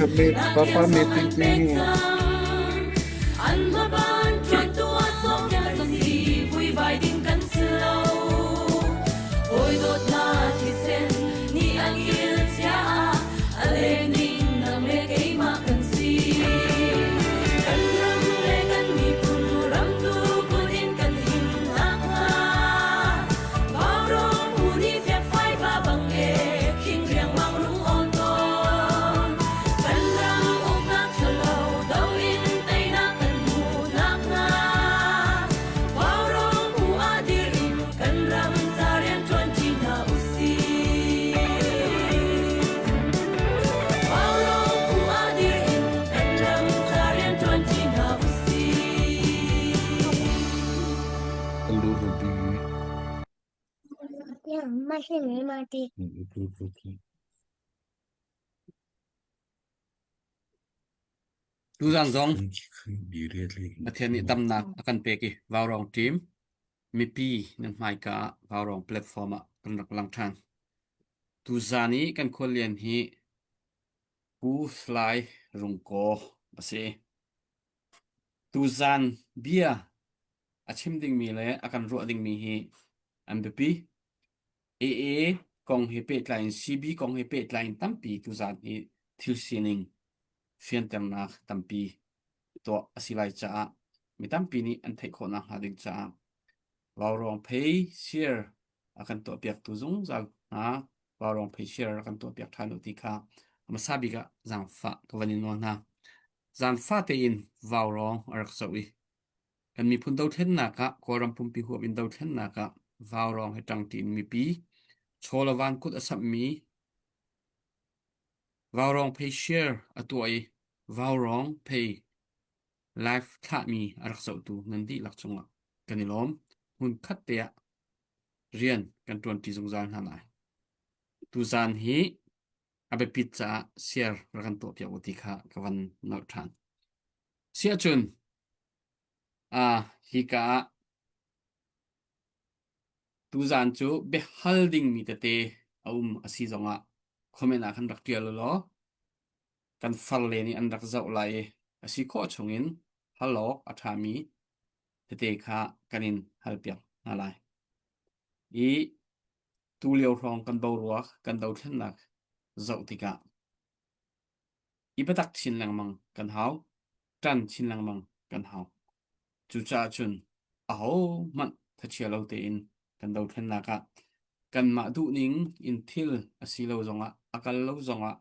kami papa mi ping ping an ma ban chuan tua som kan si vui vai ding kan slow oi dot na thi sen ni an il sia a le ning na me ke ma kan si kan ram le kan mi pun ram tu punin kan hin na nga ba rong hu ni fe phai ba bang e king riang mang rung on ton kan ram ong na chalo dau in tai na kan mu na nga ba rong hu a dir in kan ram sa rian chuan chi na u si ba rong hu a dir in kan ram sa rian chuan chi na u si alu rubi Yeah, mati. tu zang zong bi really athian ni tamnak akan pe ki varong team mi pi nan mai ka varong platform a kan rak lang than tu zani kan kholian hi pu slai rung ko ase tu zan bia achim ding mi le akan ro ding mi hi mpp aa kong he pe line cb kong he pe line tampi tu zan hi thil sining fian tem nak tampi to asilai cha mi tampi ni an thei khona hading cha warong pei share akan to piak tu zung zal ha warong pei share akan to piak thanu ti kha masabi ga zang fa to vanin no na zan fa te in warong arak sawi kan mi phun dau then na ka koram pum pi hu in dau then na ka warong he tang tin mi pi cholawan kut asap mi warong pei share atoi warong pei life tha mi arak sau tu nandi lak chunga kanilom hun khat te rian kan 20 zung zan hanai tu zan hi abe pizza share rakan to pya uti kha kawan no than sia chun hi ka tu zan chu be holding mi te asi zonga khomena khan rak tial lo kan fal le ni an rak zau lai asi kho chungin hello athami te kha kanin halpya nalai i tu liao rong kan bo ruak kan dau thlen nak zau tika ipatak chin lang mang kan hau tan chin lang mang kan hau chu cha chun aho man thachia lo te in kan dau thlen naka kan ma du ning in thil asilo zonga akal lo zonga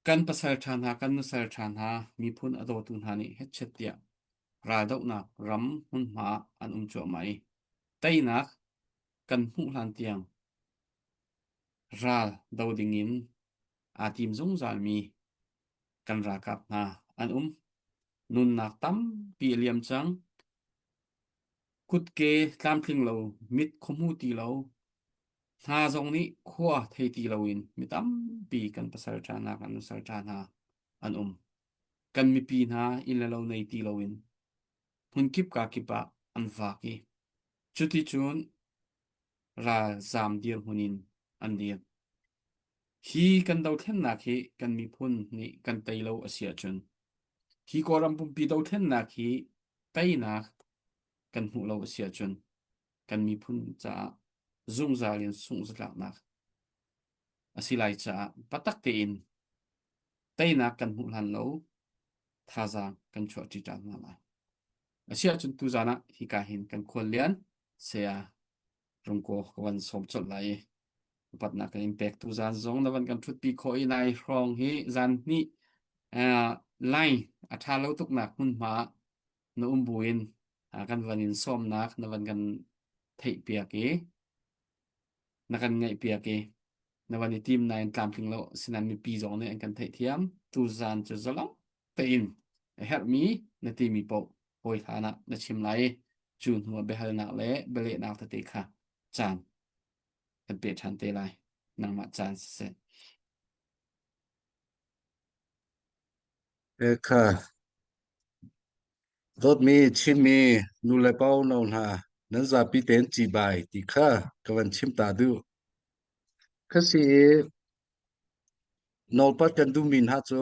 kan pasal than ha kan nusal than ha mi phun ado tun hani hechet tia ra dau na ram hun ma an cho mai tai nak kan hu hlan tiang ral dau ding in atim zung zal mi kan ra kap na an nun nak tam pi liam chang kut ke tlam thling lo mit khomu ti lo ha zong ni khwa thei ti lo in mi tam pi kan pasal chana kan sal chana an kan mi pi na in la lo nei ti lo in hun kip ka kipa an va ki chuti chun ra zam dir hunin an dir hi kan dau then na khi kan mi phun ni kan tai lo asia chun hi koram pum pi dau then na khi tai na kan hu lo asia chun kan mi phun cha zung zalin sung zla na asilai cha patak te in tai na kan hu han lo tha za kan chwa chi ta na la asia chun tu zana hi ka hin kan khol lian sea rong ko wan som chot lai pat na kan impact tu zan zong na wan kan thut pi khoi nai rong hi zan ni lai a tha lo tuk na hun ma no buin kan vanin som nak na van kan thei pia ke na kan ngai pia ke na van team nine tlam thing lo sinan mi pi zong ne an kan thei thiam tu zan chu zalong te in help me na ti mi po hoi thana na chim lai chun hua be hal na le bele na ta te kha chan kan pe chan te lai nang ma chan se ekha rốt mi chim mi nu le pau nâu ha nan za pi ten chi bai ti kha kawan chim ta du kasi nol pat kan du min ha chu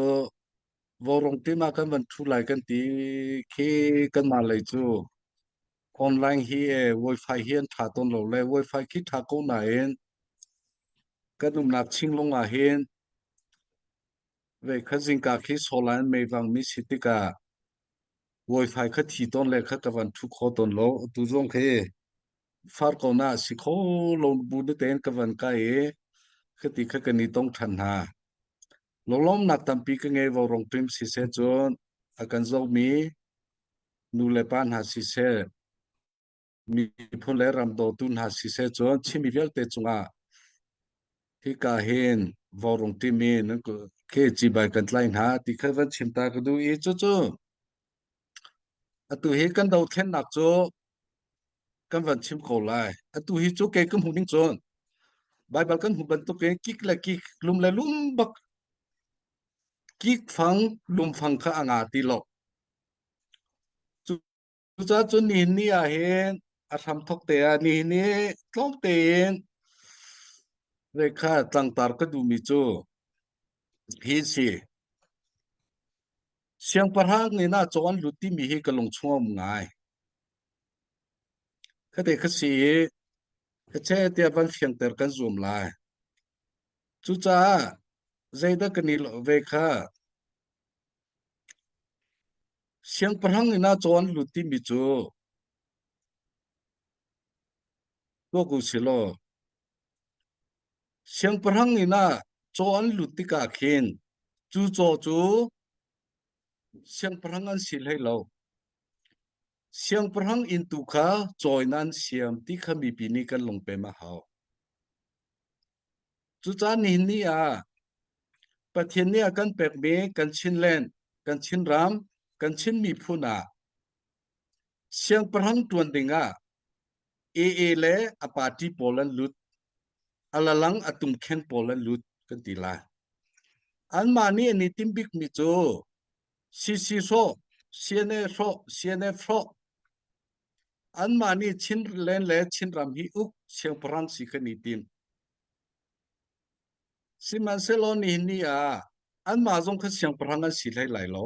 vorong ti ma kan van thu lai kan ti khi kan ma lai chu online hi wifi hian tha ton lo le wifi khi tha ko na en kan um nak ching long a hian về khazing ka khi solan me wang mi sitika wifi kha thi ton le kha ka van thu kho ton lo tu zong khe far ko na si kho lo bu de ten ka van ka e khati kha ka ni tong than ha lo lom nak tam pi ka nge vo rong trim si se chon akan zo mi nu le pan ha si se mi phun le ram do tun ha si se chon chi mi vel te chunga hi ka hen vo rong trim mi na ko khe chi bai kan tlain ha ti kha van chim ta ka du e chu chu atu he kan do then nak chu kan van chim ko lai atu hi chu ke kum hu ning chon Bible kan hu ban to ke kik la kik lum la lum bak kik phang lum phang kha anga ti lo chu cha chu ni a hen a tham thok te a ni tlong te en re kha tlang tar ka du mi chu hi si siang parhang ni na chon lu ti mi hi ka long chum ngai kha te kha si kha che te ban fiang ter kan zum lai chu cha zaida ka ni lo ve kha siang parhang ni na chon lu ti mi chu to ku si lo siang parhang ni na chon lu ti ka khin chu cho chu siang parhang an sil hai lo siang parhang in tu kha choi nan siam ti kha mi pi ni kan long pe ma hao chu cha ni a pathian ni a kan pek me kan chin len kan chin ram kan chin mi phuna siang parhang tuan dinga le a party polan lut alalang atum khen polan lut kan ti la an ma ni ani timbik mi chu si so siene so an ma ni chin len le chin ram hi uk siang parhang si kan ni tim si man se lo ni a an ma zong kha siang parhang an si lai lo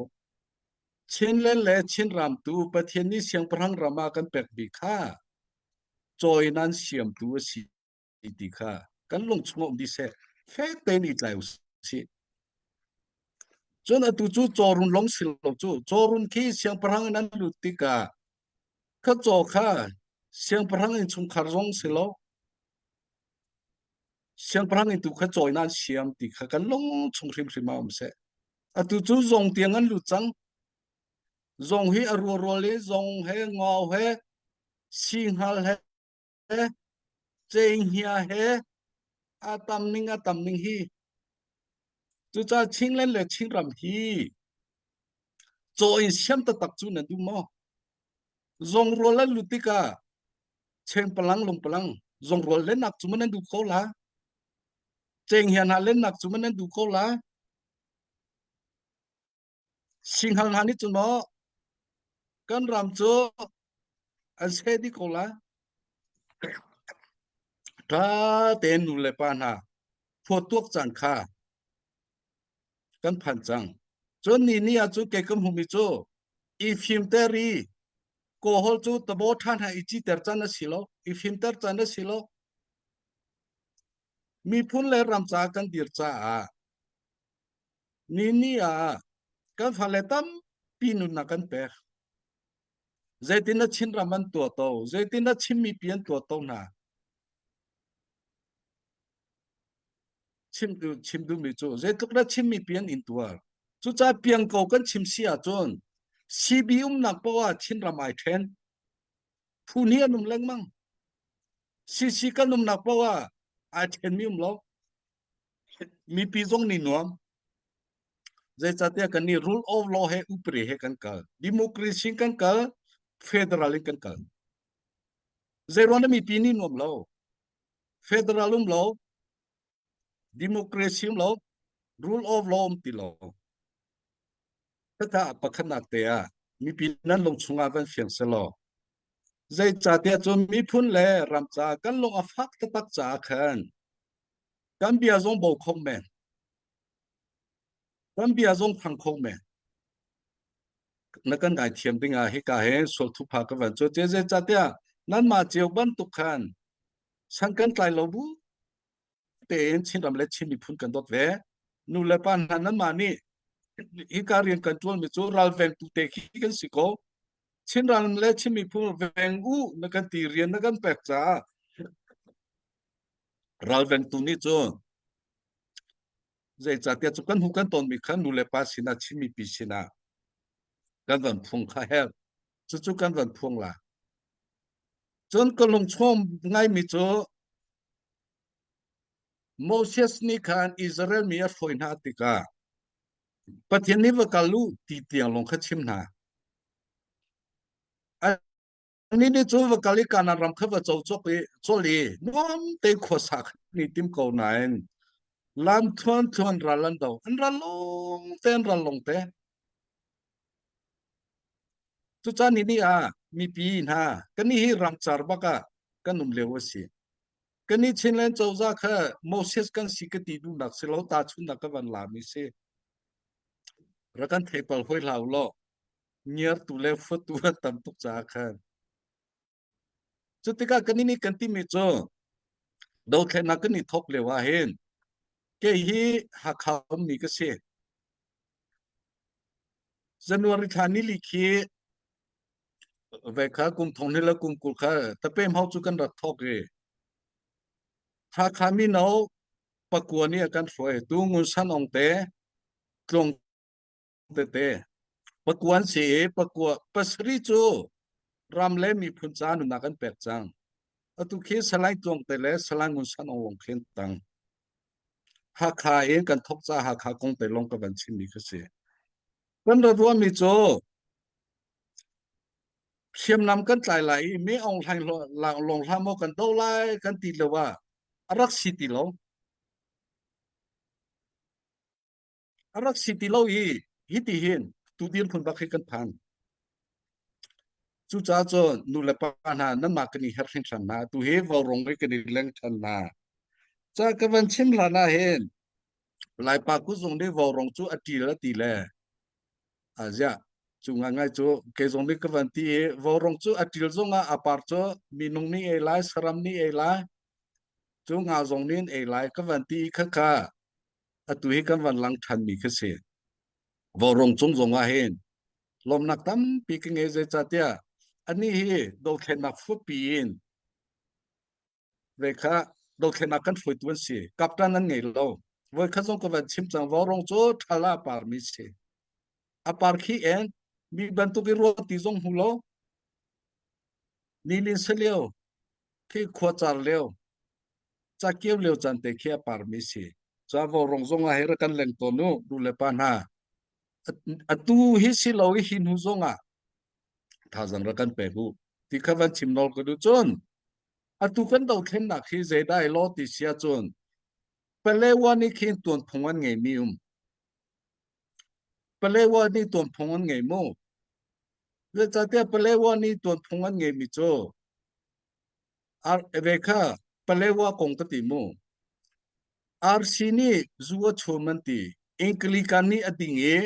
chin len le chin ram tu pathian ni siang parhang rama kan pek bi kha choi nan siam tu si ti kha kan long chungom di se fe te ni tlai si chon atu chu chorun long sil lo chu chorun khi siang parhang nan lu ti ka kha cho kha siang parhang in chung khar rong silo siang parhang in tu kha choi nan siam ti kha kan long chung rim rim ma se atu chu zong tiang an lu chang zong hi aro le zong he ngao he sing hal he cheng hia he atam ning hi chu cha ching len le ching ram hi cho in siam ta tak chu na du mo zong ro la lutika cheng palang long palang zong ro le nak chu man du ko la cheng hian ha le nak chu man du ko la sing hal hani chu no kan ram chu an se di ko la ta ten nu le pa na pho tuok chan kha kan phan chang chon ni a chu ke kam humi chu if him teri ko hol chu tabo than ha ichi ter chan na silo if him ter chan na silo mi phun le ram cha kan dir cha a ni a kan phale tam pinu na kan pe zaitin na chin raman to to zaitin na chim mi pian to na chim du mi chu zaituk na chim mi pian in tua chu cha piang ko kan chim sia chon si nak pawa chin ramai then thu ni anum leng mang si kanum nak pawa a then mi lo mi pi zong ni nuam zai cha te kan ni rule of law he upre he kan ka democracy kan ka federal kan ka zai ron mi pi ni nuam lo federalum lo democracy lo rule of law ti lo ta pakhanak te a mi pi nan long chunga van fiang se lo zai cha te chu mi phun le ram cha kan long a fak ta tak cha khan kan bia zong bo khom men Kan bia zong phang khong me na kan ngai thiam dinga hi ka he sol thu pha ka van cho che je cha tia nan ma chiu ban tu khan sang kan tlai lo bu te en chin ram le chin mi phun kan dot ve nu le pan nan ma ni hi ka rian control mi chu ral ven tu te khi kan si ko chin ram le chin mi phun ven u na kan ti rian na kan pek cha ral ven tu ni chu je cha tia chu kan hu kan ton mi khan nu le pa sina chin mi pi sina kan van phung kha he chu chu kan van phung la chon ko long chom ngai mi chu Moses ni khan Israel mi a foin ha tika pathian ni va kalu ti tiang long kha chim na ani ni chu va kali kana ram kha va chau chok pe choli nom te kho sak ni tim ko nain lam thon thon ra lan do an ra long ten ra long te chu cha ni ni a mi pi na kan ni hi ram char ba ka kanum lewa si kan ni chin len chau za kha Moses kan si ka ti du nak se lo ta chun na ka van la mi se ra kan the pal hoi lau lo nier tu le fu tu tam tuk cha khan chu tika kan ni kan ti mi cho do khe na kan ni thok le wa hen ke hi ha kham mi ka se January thani li khi ve kha kum thong ni la kum kul kha ta pe mau chu kan ra thok ge ha khami no pakua ni kan foi tu ngun san ong te tlong te te pakuan si pakua pasri chu ram le mi phun cha nu na kan pek chang atu khi salai tlong te le salang ngun san ong long khen tang ha kha e kan thok cha ha kha kong te long ka ban chin mi ka se kan ra ruam mi chu khiêm nam kan tlai lai me ong lai lo lang long ha mo kan do lai kan ti lo wa arak city lo arak city lo hi ti hin tu din phun ba khi kan phan chu cha cho nu le pa na nan ma kan ni her hin than na tu he vo rong re kan ni leng than na cha ka van chim la na hen lai pa ku zong de vo rong chu ati la ti le a ja chu nga ngai chu ke zong de ka van ti vo rong chu atil zong a apar cho minung ni e lai saram ni e lai chu nga zong nin e lai ka van ti kha kha atu hi kan van lang than mi kha se vo rong chung zong a hen lom nak tam pi ke nge je cha tia ani hi do khen nak fu pi in ve kha do khen nak kan foi tuan si kaptan an nge lo voi kha zong ka van chim chang vo rong chu thala par mi se a par khi en mi ban tu ki ro ti zong hu lo ni lin se leo khi khwa char leo cha kêu leo chan te khia par mi se cha vo rong zong a her kan leng to nu du le pa na atu hi si lo hi hin hu zong a tha jang ra kan pe hu ti kha van chim nol ko du chon atu kan do khen na khi ze dai lo ti sia chon pele wa ni khin ton phongan nge mi pele wa ni ton phongan nge mo le cha te pele wa ni ton phongan nge mi cho ar ve kha pele wa kong ka ti mo ar si ni zuwa choman ti inklikan ni ading e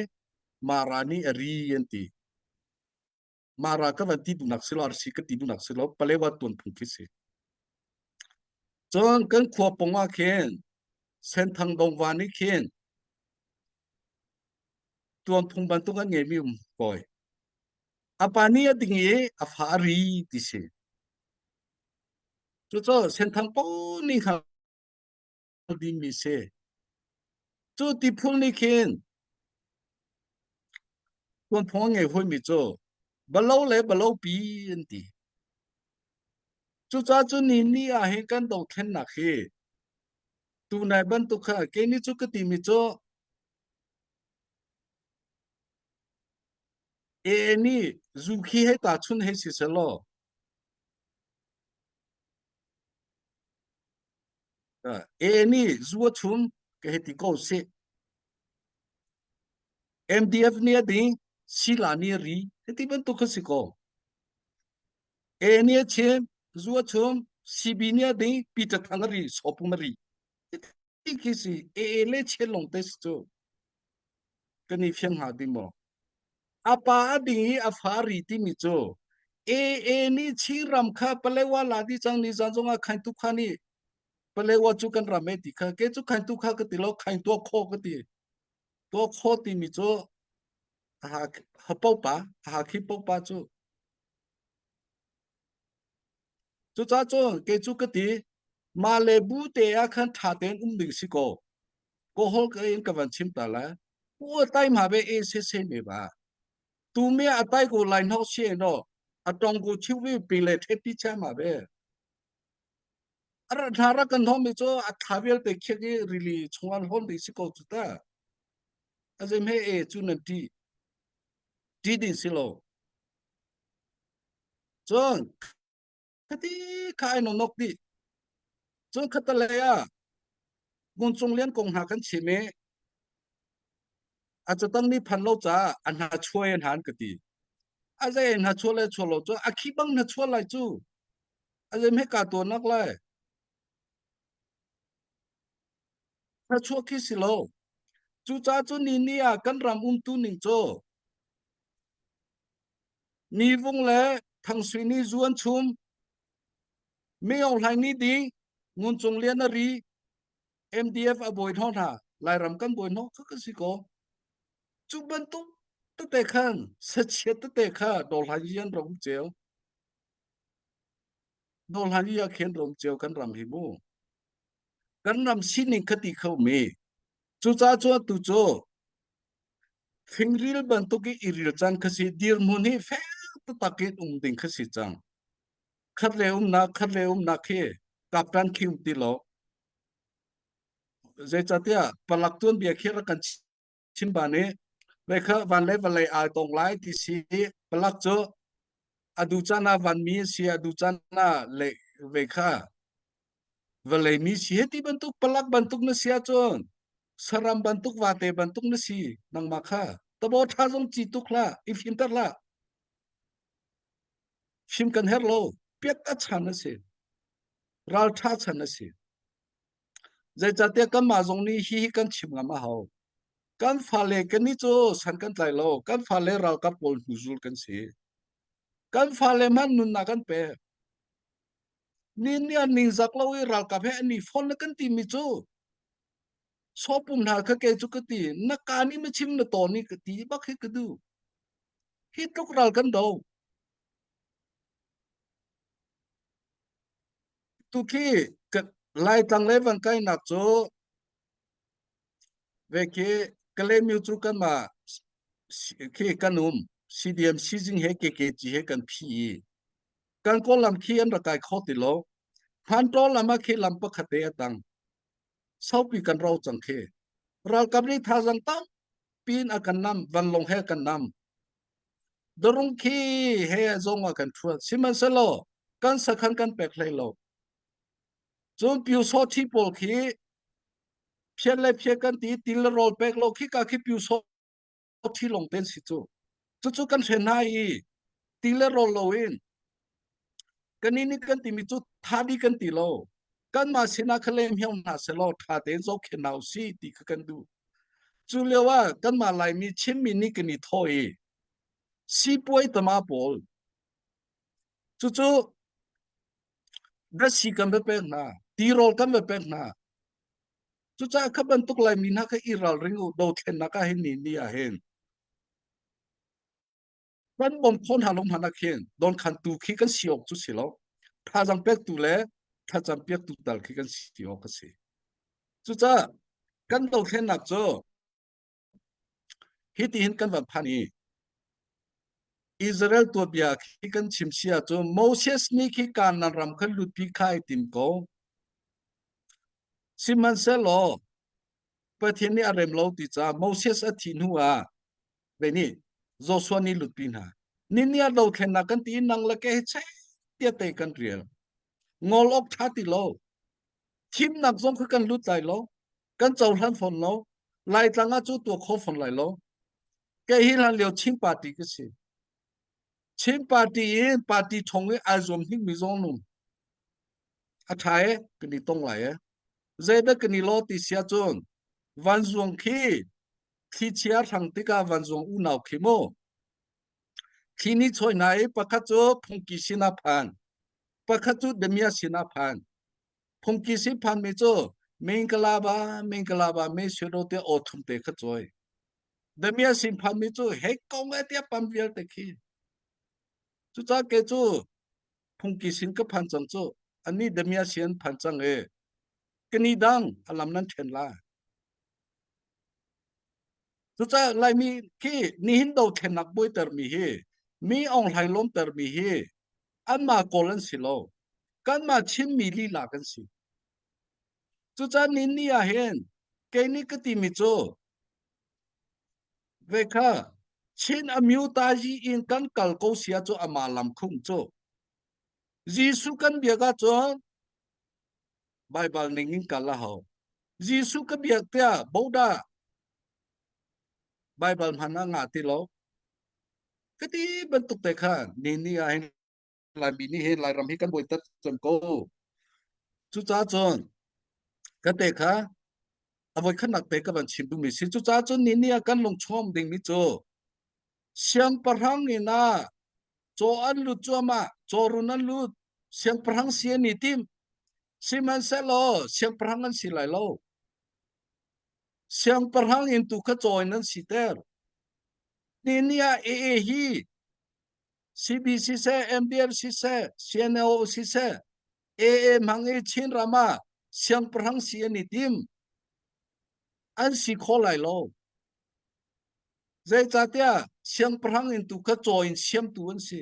marani ari yanti mara ka van ti du nak silo ar si ka ti du nak silo pele wa ton phung ki se chon kan khwa ponga khen sen thang dong wa ni khen tuan phung ban tu kan nge mi koi apani ading e afari ti se cho sen thang po ni kha di mi se cho ti phul ni khen tuan phung nge hoi mi cho balau le balau pi an ti chu cha chu ni ni a he kan do khen na khe tu nai ban tu kha ke ni chu ka ti mi cho e ni zu khi he ta chun he si se lo e ni zu chun ke he ti ko se MDF ni adi sila ni ri he ti ban tu kha si ko e ni chen zu chun CB ni adi pi ta thang ri so pu ri ti ki si e le che long te chu cái này phiền hà đi mò apa đi afari ti mi cho e ni chi ram kha palewa la di chang ni zang zonga khain tu kha ni palewa chu kan ram e ti kha ke chu khain tu kha ka ti lo khain to kho ka ti to kho ti mi cho ha ha pau pa ha khi pau pa chu cha cho ke chu ka ti ma le bu te a khan tha ten ding si ko hol ka in ka van chim ta la wo tai ma be e se me ba tu me a tai ko line ho she no a tong ko chu wi pi le the ti cha ma be ara thara kan thom mi cho a thavel te khe ge really chungan hom ding si ko chu ta a je me e chu na ti din si lo chon khati khai no nok di chon khata le ya gun chung lian kong ha kan chi me a cha tang ni phan lo cha an ha chue an han ka ti a je na chua le chua lo cho a khi bang na chua lai chu a je me ka to nak lai na chua khi si lo chu cha chu ni ni a kan ram tu ning cho ni vung le thang sui ni zuan chum me ong lai ni ding ngun chung lian na ri MDF a boi thon ha lai ram kan boi no ka si ko chu ban tu ta te khan sa che ta te kha dol ha yan rong cheo dol ha ya khen rong cheo kan ram hi bu kan ram sin ning khati khau me chu cha chu tu cho fingril ban tu ki iril chan khasi dir muni fe ta takit ding khasi chang khát le na khe kaptan khiu ti lo zai chatia palak tuan bia khira kan chim ba ne ve kha van le a tong lai ti si palak cho adu chana van mi si adu chana le ve kha vale mi si heti bantuk palak bantuk na sia chon saram bantuk wate bantuk na si nang makha tabo tha jong chi tukla if hintar la shim kan herlo pet a chana se ral tha chana se zai chate kan ma jong ni hi kan chim ngama hau kan phale kan ni cho san kan tlai lo kan phale ral ka pol huzul kan se kan phale man nun na kan pe nin ni an ning zak lo i ral ka phe ani phone kan ti mi cho so pum na kha ke chu ka ti na ka ni ma chim na to ni ka ti ba khe ka du hi tok ral kan do tu khi ka lai tang le van kai nak cho ve ke kale mi chu kan ma khi kanum CDM season he ke chi he kan phi kan ko lam khi an ra kai kho ti lo han to lama khi lam pa khate atang sau pi kan ro chang khe ral kam ni tha jang tam pin akan nam van long he kan nam dorong khi he zong wa kan thua siman selo kan sakhan kan pek hlei lo chon piu so thi pol khi phian le phia kan ti til rol pek lo khi ka khi piu so thi long ten si chu chu chu kan thlen hai til rol lo in kan ni kan ti mi chu tha di kan ti lo kan ma sina khlem hiao na se lo tha te zo khe nau si ti kan du chu le wa kan ma lai mi chim mi ni kan ni thoi si poi tama pol chu chu da si kan be pek na ti rol kan be pek na chu cha kha ban tuk lai mi na kha i ral ring do thlen na ka hin ni a hen kan bom khon ha lom hana khen don khan tu khi kan siok chu si lo tha jang pek tu le tha jang pek tu dal khi kan siok ka si chu cha kan do thlen nak cho hi ti hin kan va phani Israel to bia khi kan chim sia cho Moses ni khi kan nan ram khan lut pi khai tim ko siman se lo pathian ni arem lo ti cha Moses a thin huwa ve ni Joshua ni lut pin ha nin ya do thlen na kan ti nang la ke che tia te kan riel ngol ok tha ti lo thim nak jong kan lut lai lo kan chau han phon lo lai tlanga chu to kho phon lai lo ke hi lan leo chim party ke si chim party in party thong e azom hing mi zong num a thai ke ni tong lai e zeda ke ni lo ti sia chon van zuang khi khi chia thằng tika văn dùng u nào khi mô khi ni choi này bác cho phong kỳ sinh phan bác cho demia sinh phan phong kỳ sinh phan mi cho Mengalaba me sửa te autumn te khát rồi demia sinh phan mi cho hết công cái tiệp bám việc te khi chú cha cái cho phong kỳ sinh cái phan chẳng cho anh ni demia sinh phan chẳng cái ni đang làm nan chen la chú cha lại mi khi ni hin đầu chen nặc bôi ter mi ông hai lom ter mi hi anh mà colen silo kan mà chim mi li la kan si chú cha ni ni à hen cái ni cái tim mi cho về kha chin amiu ta ji in kan kal ko sia cho ama lam khung cho Giêsu kan bia ga cho Bible ningin kala ho Giêsu ka bia tia boda Bible hana nga ti lo cái tí bentuk te kha ni ni a hen lai mi ni hen lai ram hi kan boi tat chon ko chu cha chon ka te kha avoi khanak te ka ban chim du mi si chu cha chon ni ni a kan long chom ding mi cho siang parhang ni na cho an lu cho ma cho run an lu siang parhang sia ni tim si man se lo siang parhang an si lai lo siang parhang in tu kha join an si ter ni ni a hi CBC se MDRC se CNO si se mang e chin rama siang parhang sia ni tim an si kho lai lo zai cha tia siang parhang in tu kha join siam tu an si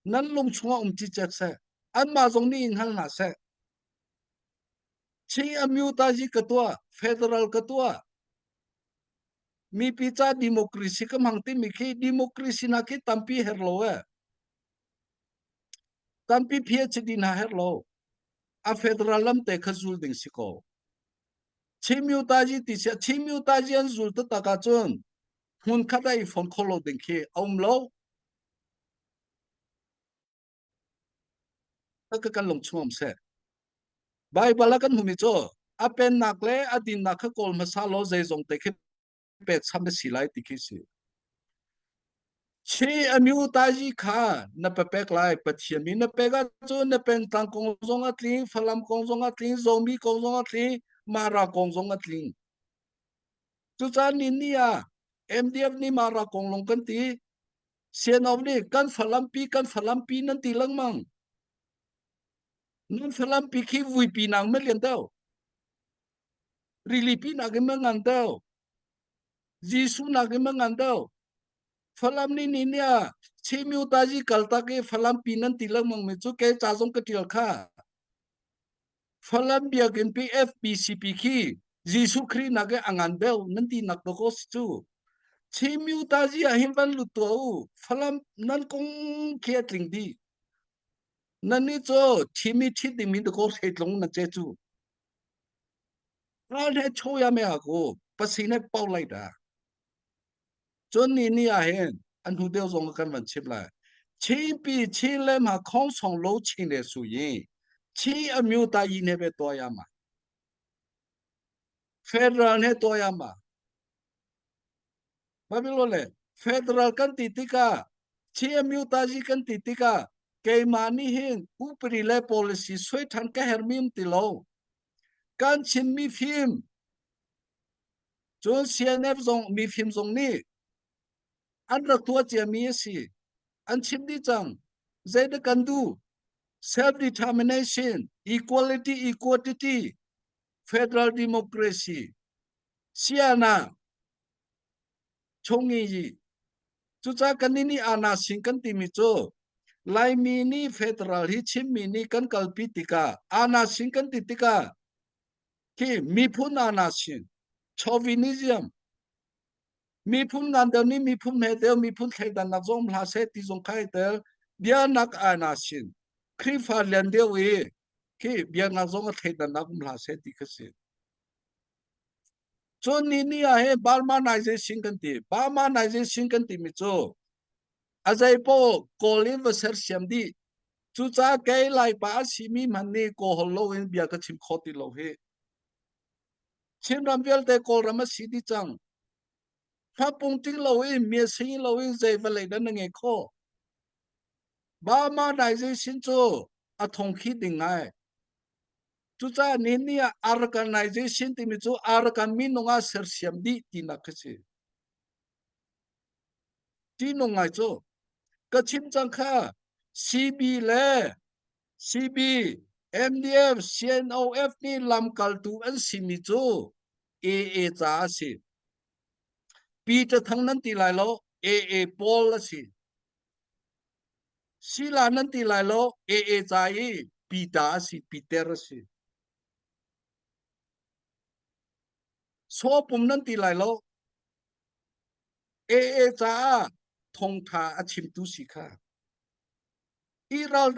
nan lung chunga chi chak se an ma jong ni in hal na se chi amyu ta ji ka tua federal ka tua mi pi cha democracy ka mang ti mi khi democracy na ki tampi her lo tampi PhD na her lo a federal lam te khazul ding si ko chi myu ta ji ti sia chi myu ta ji an zul ta ta ka chun hun khata I phone kholo ding khi om lo ta ka kan long chum se Bible kan humi cho apen nakle adin nakha kol masalo zai zong te khi pet sam de silai ti khi si chi amyu ta ji kha na pe pek lai pathian mi na pe ga chu na pen tang kong zong a tling phalam kong zong a tling zombie kong zong a tling mara kong zong a tling chu cha ni ni a MDF ni mara kong long kan ti sian of ni kan phalam pi nan ti lang mang nan phalam pi khi vui pi nang me lien tao rili pi na ge mang an tao Jisu na ge mang an tao phalam ni ni nia chi myu ta ji kalta ke phalam pi nan ti lang mang me chu ke cha jong ka til kha phalam bia gen PF PCP khi Jisu khri na ge angan bel nan ti nak ko chu chi myu ta ji a hin van lu to phalam nan kong khia tling di nan ni cho chi mi thi di min ko se tlong na che chu ra le cho ya me a ko pasine pau lai da chon ni ni a hen an hu deu zong kan van chip la chi pi chi le ma khong song lo chin de su yin chi a myu ta yi ne be to ya ma federal ne to ya ma ba bi lo le federal kan ti ti ka chi a myu ta ji kan ti ti ka ke ma ni hin u pri le policy soi than ka her mim ti lo kan chin mi phim chon CNF zong mi phim zong ni an rak tua che mi si an chim di chang zai de kan du self determination equality federal democracy siana chongi ji chu cha kan ni ana sing kan ti mi cho lai mi ni federal hi chim mi ni kan kalpi tika ana sing kan ti tika ki mi phun ana sing chauvinism mi phun ngan de ni mi phun me de mi phun thai dan na zom la se ti zong khai de bia nak ana sing kri fa len de we ki bia na zong thai dan na kum la se ti ka se cho ni ni a he Burmanization kan ti mi cho azai po kolin va ser siam di chu cha ke lai pa si mi man ni ko hol lo in bia ka chim khoti lo he chin ram vel te kol ram si di chang pha pung ting lo in mia sing lo in zai va le dan nge kho ba ma dai zai sin chu a thong khi ding ngai chu cha ni ni organization ti mi chu arkan mi nonga ser siam di ti na khachi ti nongai chu ka chim chang kha CB le CB MDF CNOF ni lam kal tu an simi chu AA cha si P ta thang nan ti lai lo AA Paul la si sila nan ti lai lo AA cha yi P ta si Peter si so pum nan ti lai lo AA cha thong tha a chim tu si kha iral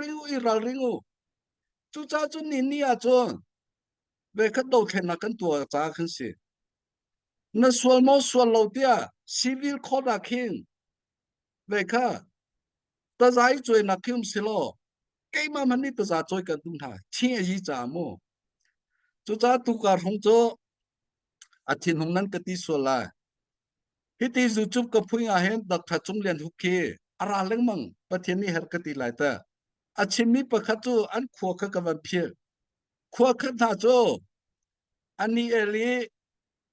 ringu chu cha chu ni ni a chon ve khat do then na kan tua cha khan si na sual mo sual lo tia civil code a king ve kha ta zai choi na kim si lo cái mà mình đi từ giờ chơi cái đúng thà chia gì chả mô chú cha tu cả không cho à thiên hồng năng cái tí số là hít tí dù chụp cái phơi à hen đặc thà chung liền hút kia à ra lên măng bắt thiên ni hết cái tí lại ta à chim mi bạc khát cho anh khua cái văn phía khua khát thà cho anh ni eli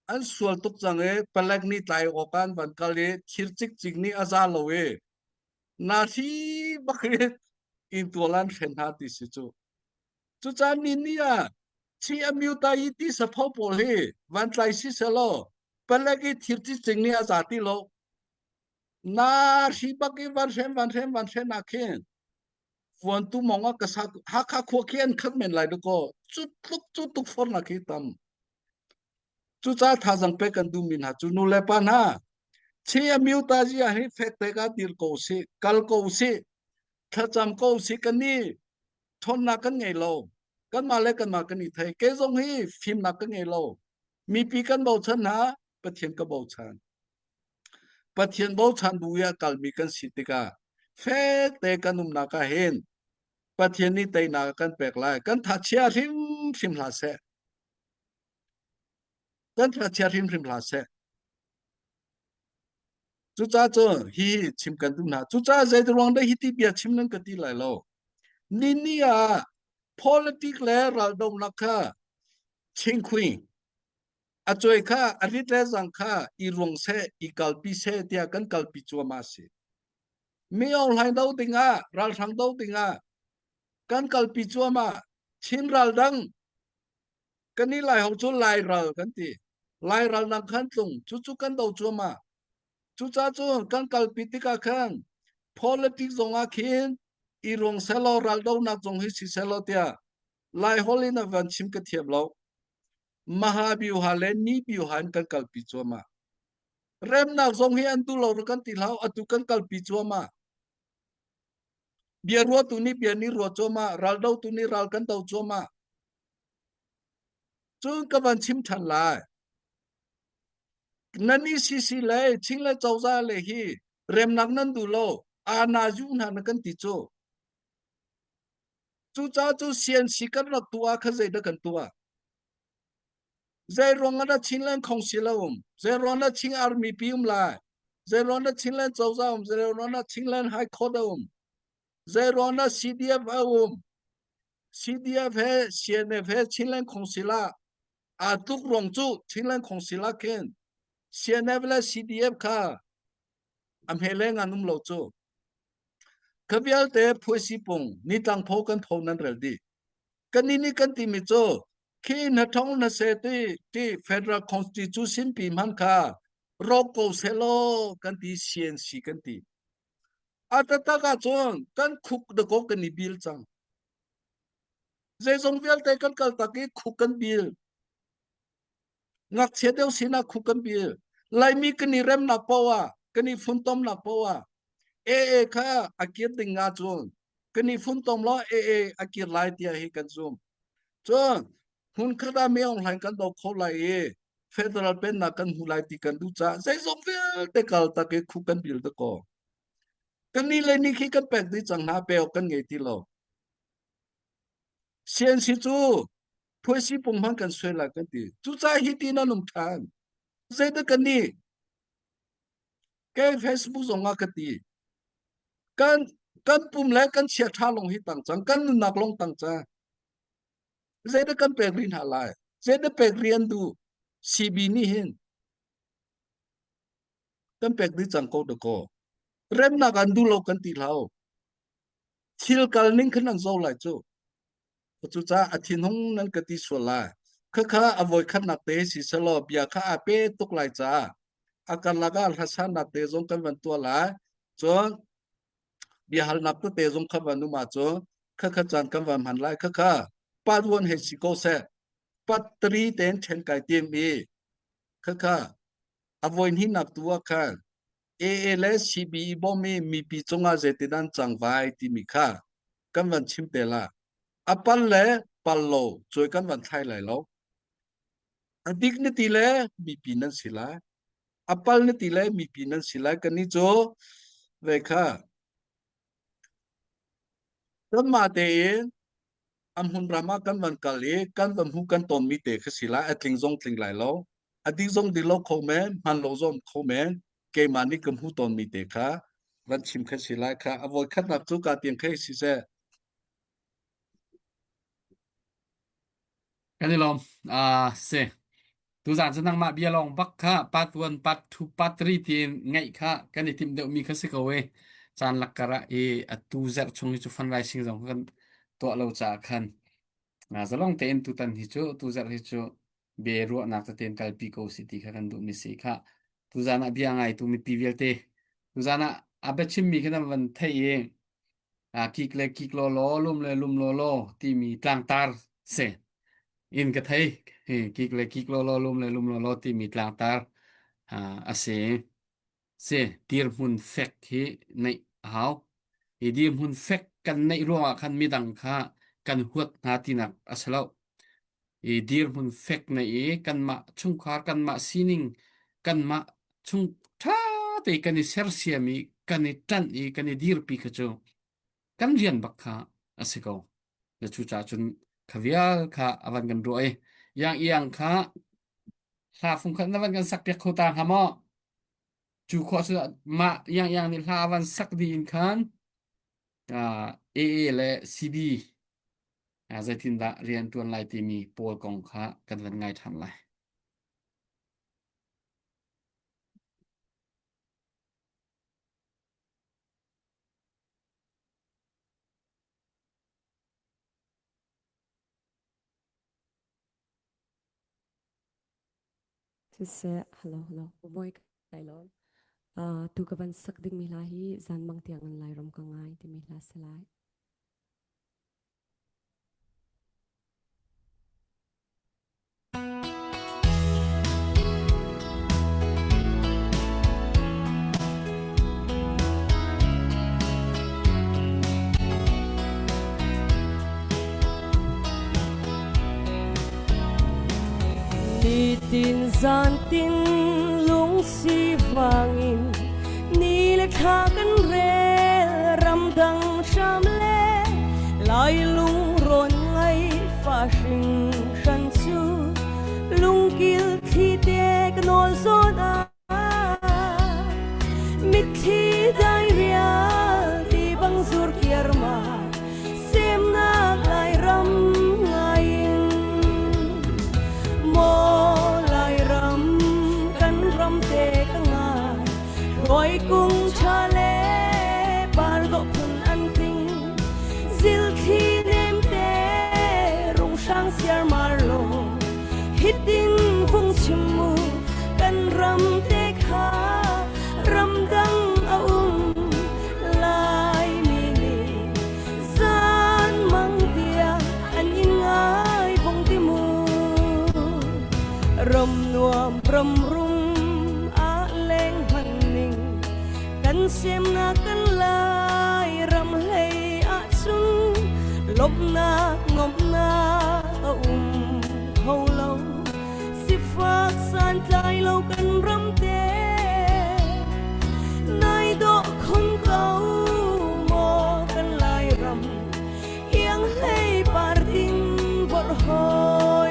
anh sual tục rằng ấy palak ni tai okan văn kali khir chik chik ni azal loe na thi bạc in tualan khen ha tí sự chú cha ni ni à chi amiu ta iti sa phau pol he van tlai si selo palagi thirti chingni azati lo na si baki van sen akhen fuan tu monga ka sa ha kha kho khian khak men lai do ko chu tuk for na ki tam chu cha tha jang pe kan du min ha chu nu le pa na chi amiu ta ji a he fet te ka dir ko si kal ko si tha cham ko si kan ni thon na kan ngei lo kan ma le kan ma kan ni thai ke zong hi phim na kan ngei lo mi pi kan bau chan na pathian ka bau chan pathian bau chan bu ya kal mi kan sitika fe te kanum na ka hen pathian ni te na kan pek lai kan tha chia rim la se kan tha chia rim la se chu cha cho hi chim kan du na chu cha zai rong da hi ti bia chim nan ka ti lai lo ni ni a politics le ral dong na kha ching khui a choi kha a rit le jang kha I rong se I kalpi se tia kan kalpi chua ma se mi ong lai dau tinga ral thang dau tinga kan kalpi chua ma chin ral dang kan ni lai hong chu lai ral kan ti lai ral nang khan tung chu kan dau chua ma chu cha chu kan kalpi ti ka khan politics zong a khin I rong se lo ral dau nak zong hi si se lo tia lai holina van chim ka thiam lo Mahabiu halen ni biu han kan kalpi chua ma rem nak zong hi an tu lo kan ti lau atu kan kalpi chua ma bia ruo tu ni bia ni ruo chua ma ral dau tu ni ral kan dau chua ma chu ka ban chim than lai nani si le ching le chau za le hi rem nak nan du lo ana ju na kan ti chu cha chu sian si kan rak tua kha zai da kan tua zai rong ada chin len khong si la zai rong ada ching army pium la zai rong ada chin len chau za zai rong ada chin len high court zai rong ada CDF CDF he CNF he chin len khong si la a tuk rong chu chin len khong si la ken CNF la CDF kha am he le nganum lo chu kabial te phuisi pung ni tang pho kan pho nan rel di kan ni kan ti mi chu khi na thong na se ti federal constitution pi man kha roko selo kan ti CNC kan ti atata ka chon kan khuk de ko kan ni bil chang je zong vial te kan kal ta ki khuk kan bil ngak che deu sina khuk kan bil lai mi kan ni rem na pawa kan ni fun tom na pawa kha akir ding nga chon kan ni fun tom lo akir lai tia hi kan zum chon hun khada me ong lai kan do kho lai federal pen na kan hulai ti kan du cha sai zong vial te kal ta ki khuk kan bil de ko kan ni le ni khi kan pek di chang na pe kan nge ti lo sian si chu thôi si bùng hăng cần xuôi là cái gì chú cha hít đi nó nông than dễ được cái gì cái Facebook dùng cái gì kan kan pum le kan chia tha long hi tang chang kan nak long tang cha zeda kan pe rin halai zeda pe rian du cb ni hin kan pe di chang ko de ko rem na kan du lo kan ti lao thil kal ning khan ang zo lai chu chu cha athin hong nan ka ti so la kha kha avoi khan na te si salo bia kha a pe tuk lai cha akan laga hasan na te zong kan van tua la chon bihal nak tu te zong kha van nu ma cho kha kha chan kan van han lai kha kha pat won he si ko se pat tri ten chen kai tim mi kha kha avoin hi nak tua kha ALS CB bom mi pi chonga zetidan changwai ti mi kha kan van chim te la apal le pallo choi kan van thai lai lo adik ne ti le mi pi nan sila apal ne ti le mi pi nan sila kan ni cho ve kha kan ma te am hun rama kan van kali kan van hu kan ton mi te khasila atling zong tling lai lo adik zong di lo kho men man lo zom kho men ke mani kam hu ton mi te kha van chim khasila kha avoi khat nak chu ka tiang khai si se cái này lòng se tu giản chân năng mạ bia lòng bắc kha part 1 part 2 part 3 tiền ngay kha cái này tìm được mi khá sẽ cầu ấy chan lạc cara tu zer chung chu fundraising dòng kan to lo cha khan za long ten tu tan hi chu tu zer hi chu be ru nak ta ten kal pi ko city kha kan du mi se kha tu zana bia ngai tu mi pvl te tu zana abechim mi khan van thai e kik lo lum lo ti mi tlang tar se in cái thấy kik lo lum lo ti mi tlang tar se tir mun fek hi nei hao dir mun fek kan nei ro khan mi dang kha kan huat na ti nak asalo dir mun fek nei kan ma chung khar kan ma sining kan ma chung tha te kan ser siami kan tan kan dir pi kha chu kan rian bak kha asiko le chu cha chun khavial kha awan kan roi yang kha sa phung khan awan kan sak pek khota hamo chu kho sa ma yang ni la awan sak di in khan AA le CB zai tin da rian tuan lai ti mi pol kong kha kan van ngai tham lai Sise hello boy kai lo tu ka ban sak ding mi la hi zan mang tiang an lai rom ka ngai ti mi la selai tin gian tin lung si vangin ni le kha kan re ram dang sham le lai lung ron ngai fa shing shan chu lung kil thi te kanol zon mit thi dai ria ti bang zur kiar ma sem na lai ram ngai mo Oi cung chale par do phun an ting zil khi nem te rung sang siar mar lo hitin phung chimu kan ram te kha ram dang lai mi ni zan mang dia an in ngai phong ti mu ram nuam ram rung xem na kan lai ram lei a chung lop na ngom na ho lo si phak san tai lo kan ram te nai do khon kau mo kan lai ram yang lei par ding bor ho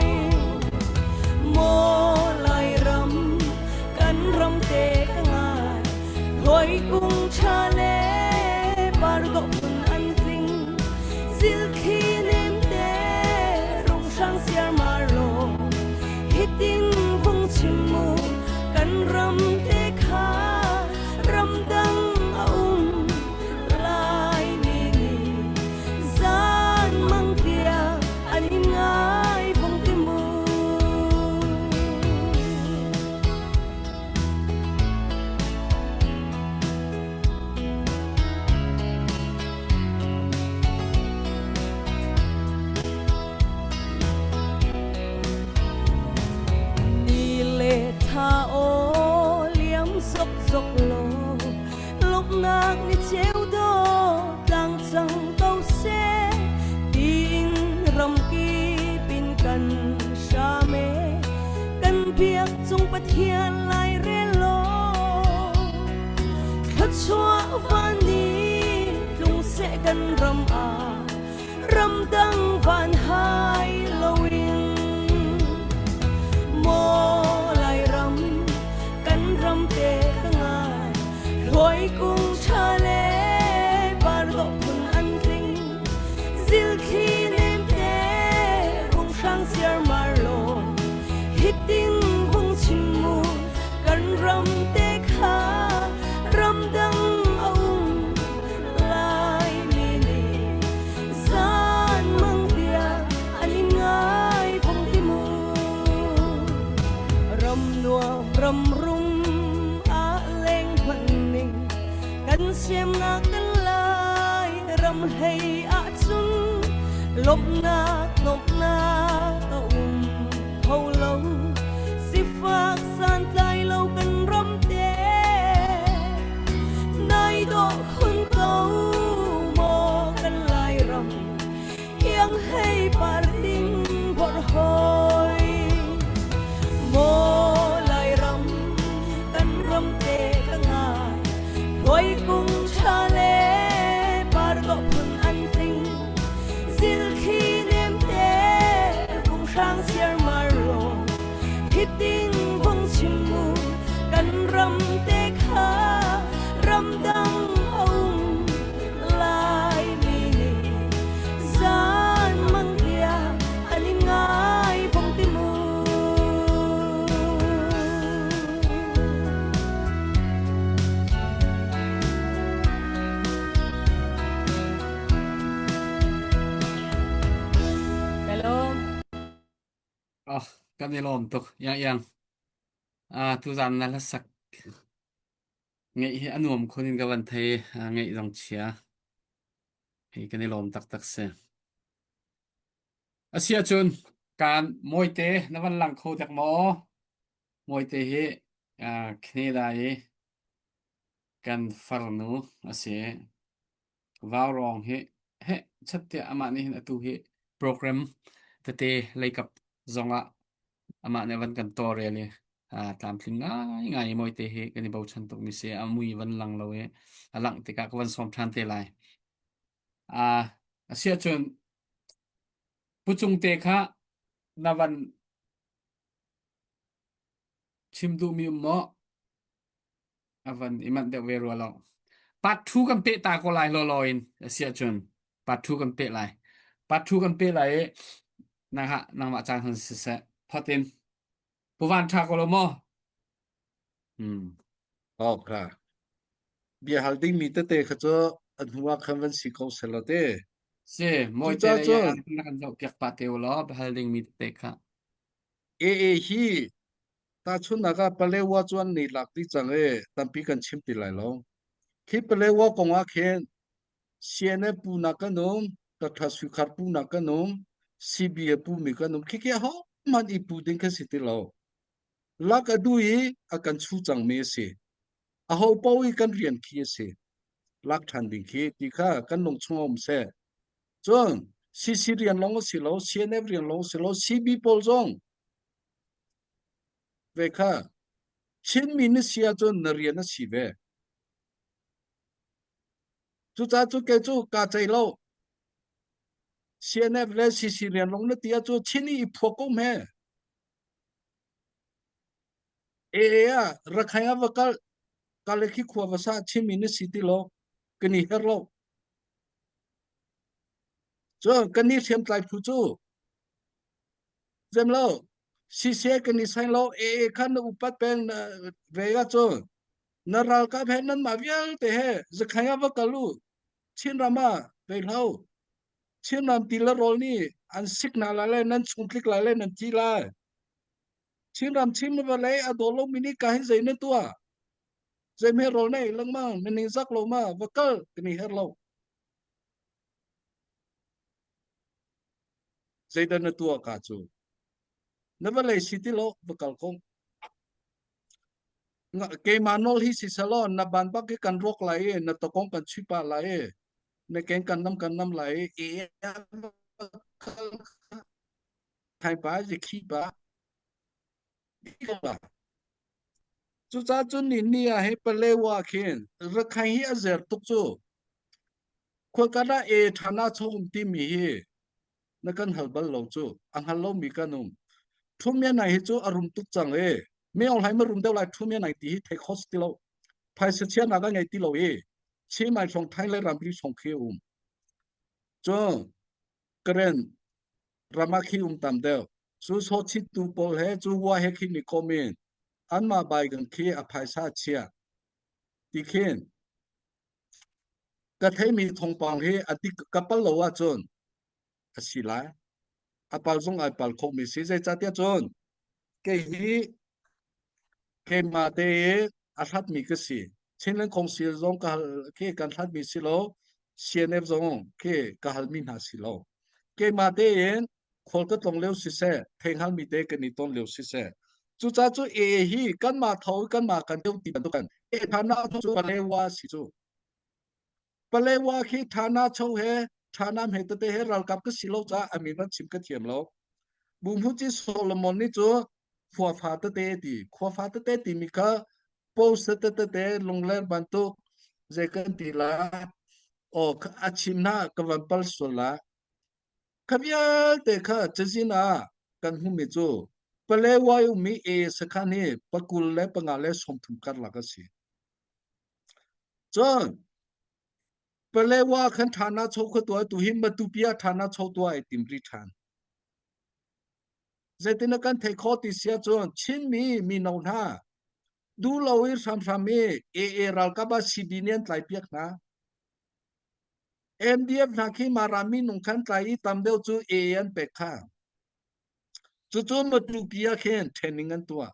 cùng cha lê bar độ phun an vinh zil khi nem te rong sang siar maro hiting vung chim mu kan ram te kha ram dang lai ni zan mang tia anh ngai vung tim mu tha ô liếm dốc dốc lô lúc nạc ni chéo đô đang chẳng câu xe tin rầm kỳ pin cần sa mê cần việc chung bát hiền lại rê lô khất xóa van đi lung sẽ cần rầm đăng van hai lâu in mô te kanga loi cùng cha lê bar độ phun an vinh zil khi nem te rong sang siar marlo hiting vung chim mu kan ram te kha ram dang lai ni zan mang tia anh ngai phong ti mu ram nua ram rung kan xem na kan lai ram hay a chung lop na hầu lâu si phak san tai lâu kan ram te nai do khun câu mo kan lai ram yang hay par ding bor hoi mo lai ram kan ram te loi cùng cha lê bar độ phun an vinh zil khi nem te cùng sang siar maro hiting vung chim mu kan ram te kha ram dang lai ni zan mang tia anh ngai phong tim mu kan ni lom tuk yang tu zan na la sak ngei hi anuam khonin ga van thei ngei rong chia hi kan ni lom tak se asia chun kan moite na van lang kho tak mo moite hi khne da hi kan farnu ase vào rong he chatte ama ni hin atu hi program tate leikap zonga ama ne van kan to really tlam thling ngai moi te he kan bau chan tok mi se amui van lang lo he alang te ka van som than te lai asia chun puchung te kha na van chimdu mi mo avan iman de we ro lo part 2 kan pe ta ko lai lo loin asia chun part 2 kan pe lai part 2 kan pe lai na ha nang ma chang han se phatin puwan tha ko lo mo okay bia halding mi te kha cho anhuwa khavan sikau selate se moi te ya kan zo kyak pa te lo halding mi te kha hi ta chu naga pale wa chuan ni lak ti chang e tampi kan chim ti lai lo khi pale wa konga khen siene pu na kanum ta tha su khar pu na kanum cba pu mi kanum khi ke ho man I pu ding ka siti lo lak adui akan chu chang me se a ho pawi kan rian khi se lak than ding khi ti kha kan long chungom se chon si rian long si lo siene rian long si lo cb pol jong về kha chín min sia cho narian si ve chu cha chu ke chu ka chai lo cnf le si rian long na tia chu chini I phoko me a rakhaya vakal cái lấy khi khua vào sa chim mình city lo cái này hết lo cho cái này xem lại phụ chú xem lo si se cái này sai lo khăn upat peng về cái cho naral ka phenan ma vial te he zakhaya va kalu chin rama ve lau chin ram tila rol ni an sik na la le nan chumplik la le nan chi la chin ram chin va le adolo mini ka hin zain tua zai me rol nei lang ma ning zak lo ma va kal ni her lo zai dan tua ka chu na va le city lo va kal kong ke manol hi si salon na ban ba ke kan rok lai na to kong kan chi pa lai na ken kan nam lai thay ba gì khi ba ba chú cha chú nín ni à hay bale wa khen ra khai hi azer tuk chu khoi kana e thana chong ti mi hi na kan hal bal lo chu ang hal lo mi kanum thum ya nai hi chu arum tuk chang e me ol hai ma rum deu lai thum ya nai ti hi thek hos ti lo phai se chia na ga ngai ti lo e chi mai chong thai le ram ri chong khe cho kren rama khi tam deu chú so chi tu pol he chú wa he khi ni comment an ma bai gan khi a phai sa chia ti khen ka thai mi thong pang he ati kapal lo wa chon asila apal zong ai pal khom mi si zai cha tia chon ke hi ke ma te a that mi ka si chen len khong si zong ka ke kan that mi si lo cnf zong ke ka hal min ha si lo ke ma te yen khol ka tong leu si se theng hal mi te ka ni ton leu si se chu cha chu e hi kan ma thau kan ma kan deu ti ban to kan e thana chu le wa si chu pale wa khi thana chau he thana me te he ral kap ka silo cha ami ban chim ka thiam lo bum hu chi solomon ni chu khwa pha te ti khwa pha te ti mi ka post te long ler ban to je kan ti la o achim na ka van pal so la khabya te kha chazina kan hu mi chu pale wa yu mi e sakhani pakul le pangale som thum kar la ka si chon pale wa khan thana chau kho to tu him ma tu pia thana chau to ai tim ri than zetina kan thei kho ti sia chon chin mi no na du lawir sam mi e ral ka ba sidinian tlai piak na mdf na khi marami nung khan tlai tam deu chu an pe kha chu ma tu pia khen training an tua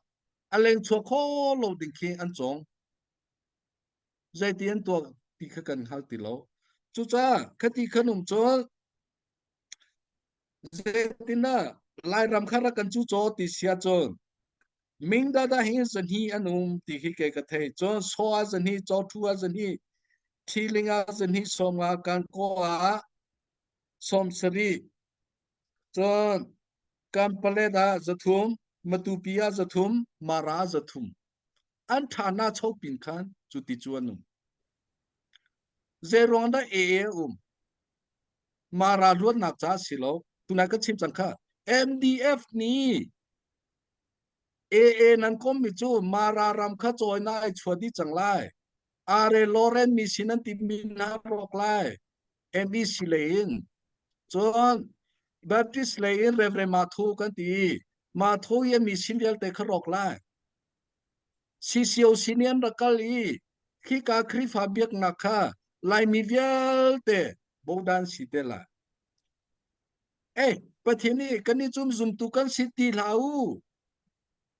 aleng cho kho lo ding khi an chong zetian to ti kha kan hal ti lo chu cha khati khanum chol zetina lai ram khara kan chu cho ti sia chon Minh đã hiện dân hi anh thì khi cái thầy cho soa dân hi cho thua dân hi thi linh a dân hi som a kan ko a som seri cho kan pale da zathum matupia zathum mara zathum an thana chau pin khan chuti chuanum zeronda mara luat nak cha silo tunai ka chim chang kha mdf ni nan kom mi chu mara ram kha choi na ai chwadi changlai are loren mi sinan ti min na rok lai mi silein chon baptist lein revre mathu kan ti mathu ye mi sin vel te khrok lai si sio sinian rakali khi ka khri fa biak na kha lai mi vel te bodan si te la pathini kani chum zum tu kan si ti lau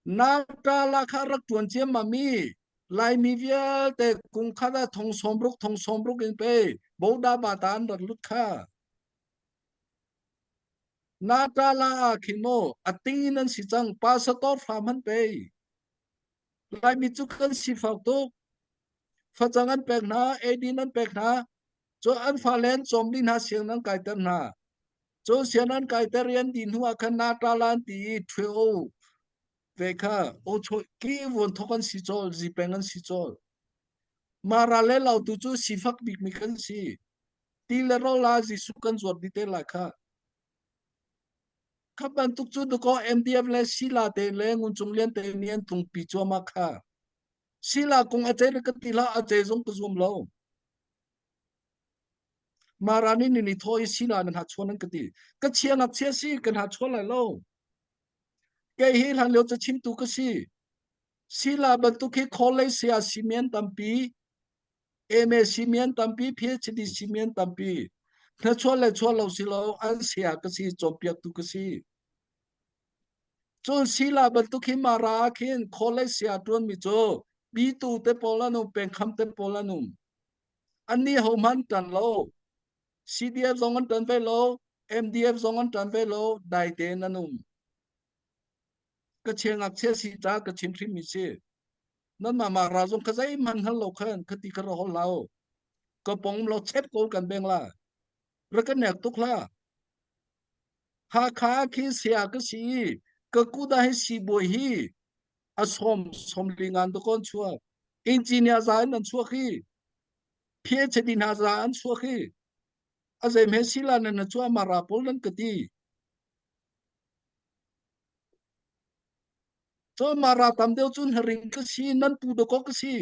na ta la kha rak tuan che mami lai mi vial te kung khada thong sombruk in pe boda batan rat lut kha na ta la khino atinan si chang pasator faman pe lai mi chu kan si fak to fachangan pek na edinan pek na cho an falen chomlin ha siang nan kai ter na cho sianan kai ter yan din huwa khan na ta lan ti thweo ve kha o cho ki won thokan si chol ji pengan si chol marale lau tu chu sifak bik mi kan si ti le ro la ji su kan zot di te la kha ban tuk chu du ko mdf le si la te le ngun chung lian te nian tung pi cho ma kha sila kung ate na katila ate zong kuzum lo marani ni thoi sila nan ha chuan kati ka chiang ak chia si kan ha chuan lai lo ke hi han lo cha chim tu ka si sila ban tu ki college sia cement tampi MA cement tampi PhD cement tampi na chuan lai chuan lo si lo an sia ka si chompiak tu ka si chon sila ban tu ki mara khin college sia tuan mi cho bi tu te polanum pen kham te polanum ani homan tan lo CDF zongan tan ve lo MDF zongan tan ve lo dai te nanum ka cheng ak che si ta ka chim thim mi se nan ma ra zong ka zai man hal lo khan ka ti ka ro lao ka pong lo chep ko kan beng la ra ka nek tuk la ha kha khi sia ka si ka ku da hi si bo hi a som lingan to kon chua engineer za nan chua khi PhD na za an chua khi a zai me sila nan chua ma ra pol nan ka ti cho mara tam deu chun haring ka si nan pu do ko ka si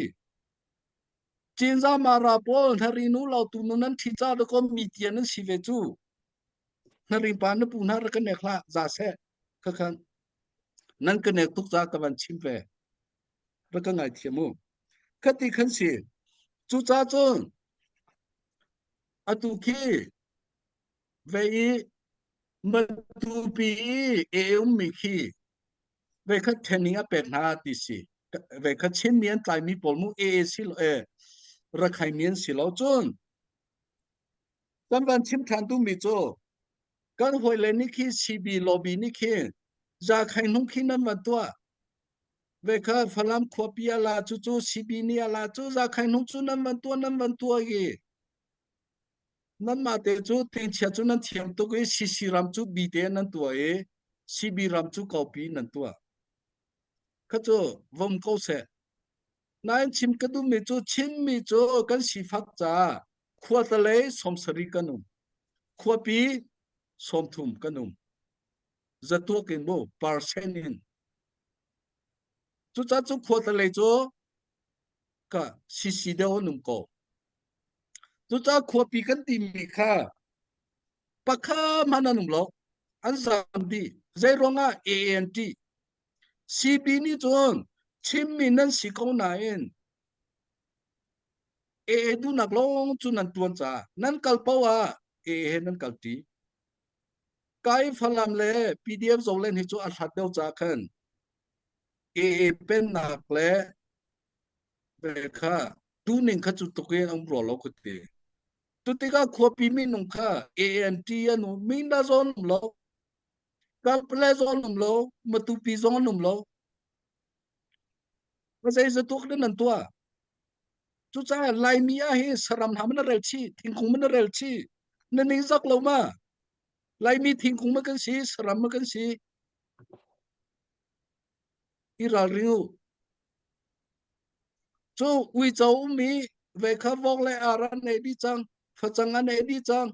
chin za mara pol haring nu lau tu nu nan thi cha do ko mi tian nan si ve chu haring pa na pu na ra ka ne khla za se ka khan nan ka ne tuk za ka ban chim ve ra ka ngai thiamu ka ti khan si chu cha chun atu ki ve i ma tu pi e mi khi về các training á bên ha tí si về các chiến miền tại mi bol mu si lo ra khai miền si lo chun tâm văn chim than tu mi cho kan hoi le ni khi CB lobby ni khi ra khai nông khi nan văn tua về các phalam khopia la chu chu CB ni la chu ra khai nông chu nan văn tua gì nan ma te chu tin chia chu nan thiam tu cái CC ram chu bi te nan tua CB ram chu copy nan tua cái chỗ vòng câu sẽ nãy chim cái đu mi chỗ chim mi chỗ cái si phát ra khoa ta lấy som sari cái nung khoa pi som thum cái nung giật tua kinh bộ parsenin chỗ cha chỗ khoa ta lấy chỗ cả si đeo nung cổ chỗ cha khoa pi cái tim mi kha pakha mana nung lo an sam di zai ronga ANT CB ni chon chim mi nan si ko na en du nak long chu nan tuan cha nan kal pawa nan kal ti kai phalam le PDF zo len hi chu a that deu cha khan pen nak le be kha tu ning kha chu to ke ang ro lo khu ti tu ti ka kho pi mi nong kha ANT anu min da zon lo kal ple zon lo ma tu pi zon lo ma sai za tuk nan tua chu cha lai mi a hi saram ha man rel chi thing khung man rel chi na ning zak lo ma lai mi thing khung ma kan si saram ma kan si iral riu chu wi chau mi ve kha vok le aran ne di chang pha chang an ne di chang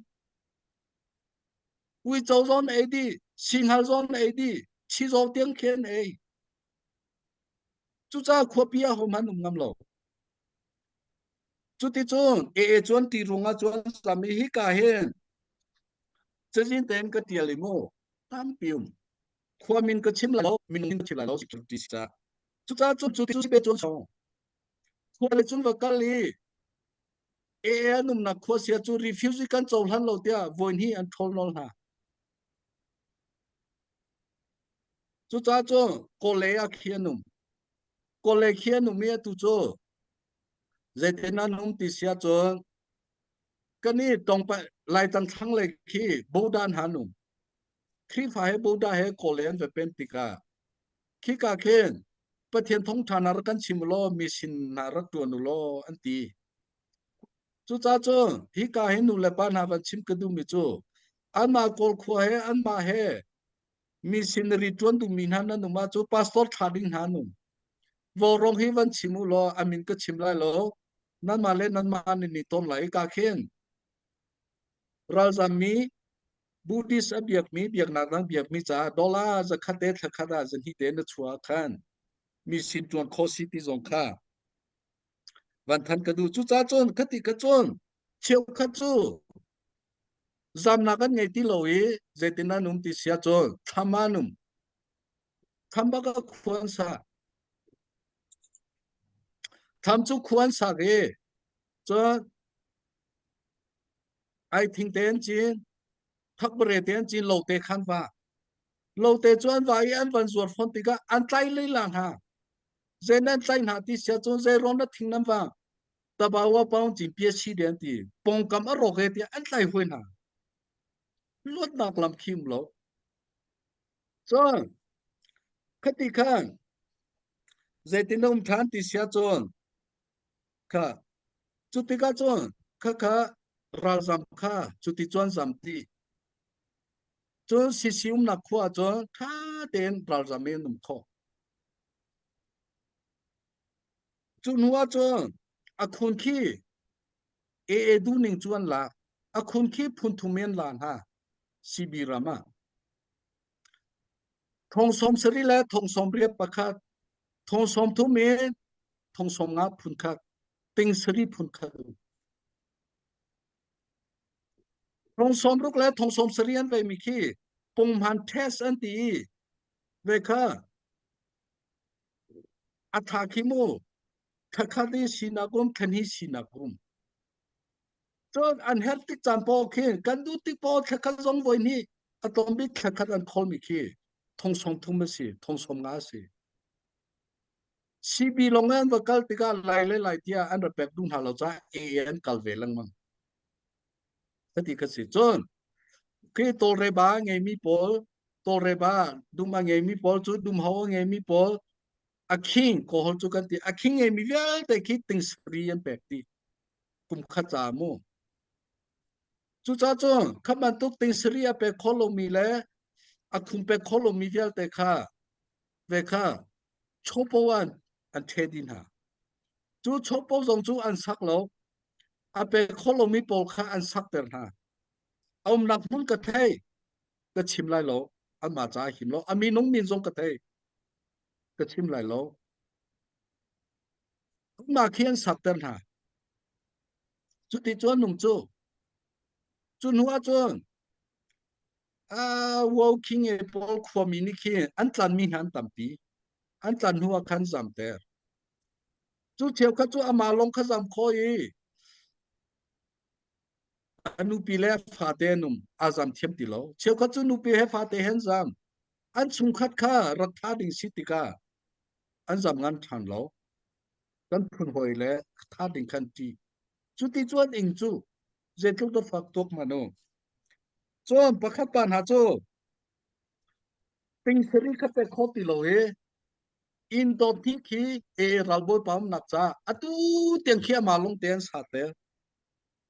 wi chau zon e di sing hal zon e di chi zo tiang khen e chu cha khopia hom han ngam lo chu ti chun chuan ti runga chuan sami hi ka hen chajin ten ka tialimo tam pium khwamin ka chim lo min chim lo security sa chu cha chu ti chu be chun so khwa le chun va kali num na khwa sia chu refuse kan chol han lo tia voin hi an thol nol ha chu cha chu kole a khianum kole khianum me tu chu zaitena num ti sia chon kani tong pa lai tang thang le khi bodan hanum khi fa he boda he kolen ve pen tika khi ka khen pathian thong thana ra kan chimlo mi sin na ra tu nu lo anti chu cha chu hi ka he nu le pa na ba chim ka du mi chu an ma kol khwa he an ma he missionary tuan tu min han nu ma chu pastor thading hanu vo rong hi van chimu lo amin ka chim lai lo nan ma le nan ma ni ton lai ka khen ral zam mi Buddhist abiak mi biak na nang biak mi cha dola za khate thakada zan hi te na chua khan mi sin tuan kho city zong kha วันทันกระดูจุจ้าจนคติกระจนเชียวขัดจูจำนักกันไงที่เราเจตินานุ่มที่เสียจนทำมานุ่มทำบักควรสะทำจุควรสะเกจนไอทิ้งเตียนจีนทักบริเตียนจีนเราเตะขันว่าเราเตะจวนว่าอันวันส่วนฝนติกาอันใจเลยหลังฮะเจนั้นใจหนาที่เสียจนเจร้อนนั้นทิ้งน้ำว่าแต่บ่าวป้องจีนเปียชีเดียนตีปงกำอรกเตียอันใจหุ่นฮะลวดนักลำคิมเราจนคติขันเจตินมทานที่เสียจนค่ะจุดที่กาจนค่ะราจำค่ะจุดที่จวนจำตีจนสิสิมนักขวาจนท่าเดินราจำเมนุมข้อจุดหัวจนอาคุณขี้เอดูหนึ่งจวนละอาคุณขี้พุนทุเมนลานฮะสิบิรามาทงสมสรีและทงสมเรียบประคัดทงสมทุเมนทงสมงาพุนคัดติงสรีพุนคัดทงสมรุกและทงสมสรีอันไปมีขี้ปงพันเทสอันตีเวค่ะอัฐาคิโมทักขัดสินากุมทันฮิสินากุมจนอันเฮติจำปอขี้กันดูติปอทักขัดจงไว้นี่อะตอมบิทักขัดอันคอลมีขี้ทงสมทุมสิทงสมงาสิซีบีลงเงินว่ากัลติกาไล่เลยไล่ที่อันระเบิดดุงหาเราจะเอ็นกัลเวลังมั้งแต่ที่ก็สิจนคือตัวเรบาไงมีปอลตัวเรบาดุมาไงมีปอลจุดดุมหัวไงมีปอลอาคิงโคฮลจุกันที่อาคิงไงมีเวลแต่คิดติงสปรียันเปกตีกุมขจามูจุจ้าจนขมันตุกติงสรียเปกโคโลมีแล้วอาคุมเปกโคโลมีเวลแต่ข้าเวข้าชอบวันอันเทดินหาจูชอบปงจูอันสักโลอาเปโคโลมีปอลข้าอันสักเตอร์หาเอาหนักมุนกระเทยก็ชิมไล่โลอันมาจ่าหิมโลอามีน้องมินทรงกระเทยก็ชิมไล่โลมาเขียนสักเตอร์หาจุดที่จวนหนุ่มจูจุนหัวจวนwalking เอปอลขวามินิเขียนอันตันมีหันตัมปีอันตันหัวขันจำเตอร์จูเชียวข้าจูอามาลงข้าจำคอยอนุปีเลฟาเตนุมอาจามเทียมติโลเชียวข้าจูนุปีเฮฟาเตเฮนจามอันสุงขัดข้ารัฐาดิงสิติกาอันจำงานทันโลกันพุนหอยเลท่าดิงคันตีจุดที่จวนอิงจูเจ็ดลูกตัวฝักตกมาโนจวนประคับปานหาจูติงสรีขับไปโคติโลอินโดทิคีรัลโบปามนักจ้าอตูเตียงเขียมาลงเตียนสาเต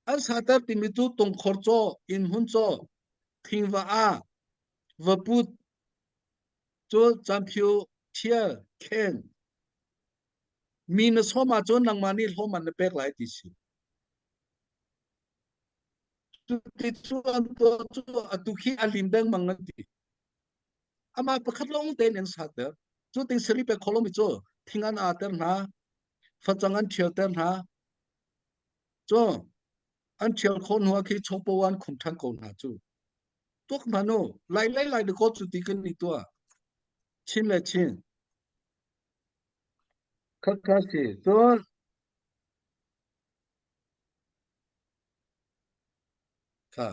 อันสาเตติมิจูตรงขอร์โจอินหุนโจทิงว่าวปุตโจจัมพิวเทียเคนมีนสโฮมาโจนังมานิลโฮมันเปกไลติสิจุดที่จวนตัวจูอตุคีอลิมเดงมังนันติอามาประคัดลงเตียนสาเตจูติงสรีเปโคโลมิโจทิงอันอาเตอร์นาฟัดจังอันเทียวเตอร์นาโจอันเชียวคนหัวคือชอบวันคุมทั้งคนหาจูตัวมันโนไล่เด็กก็จุดที่กันนี่ตัวชินเลยชินคักสิตัวค่ะ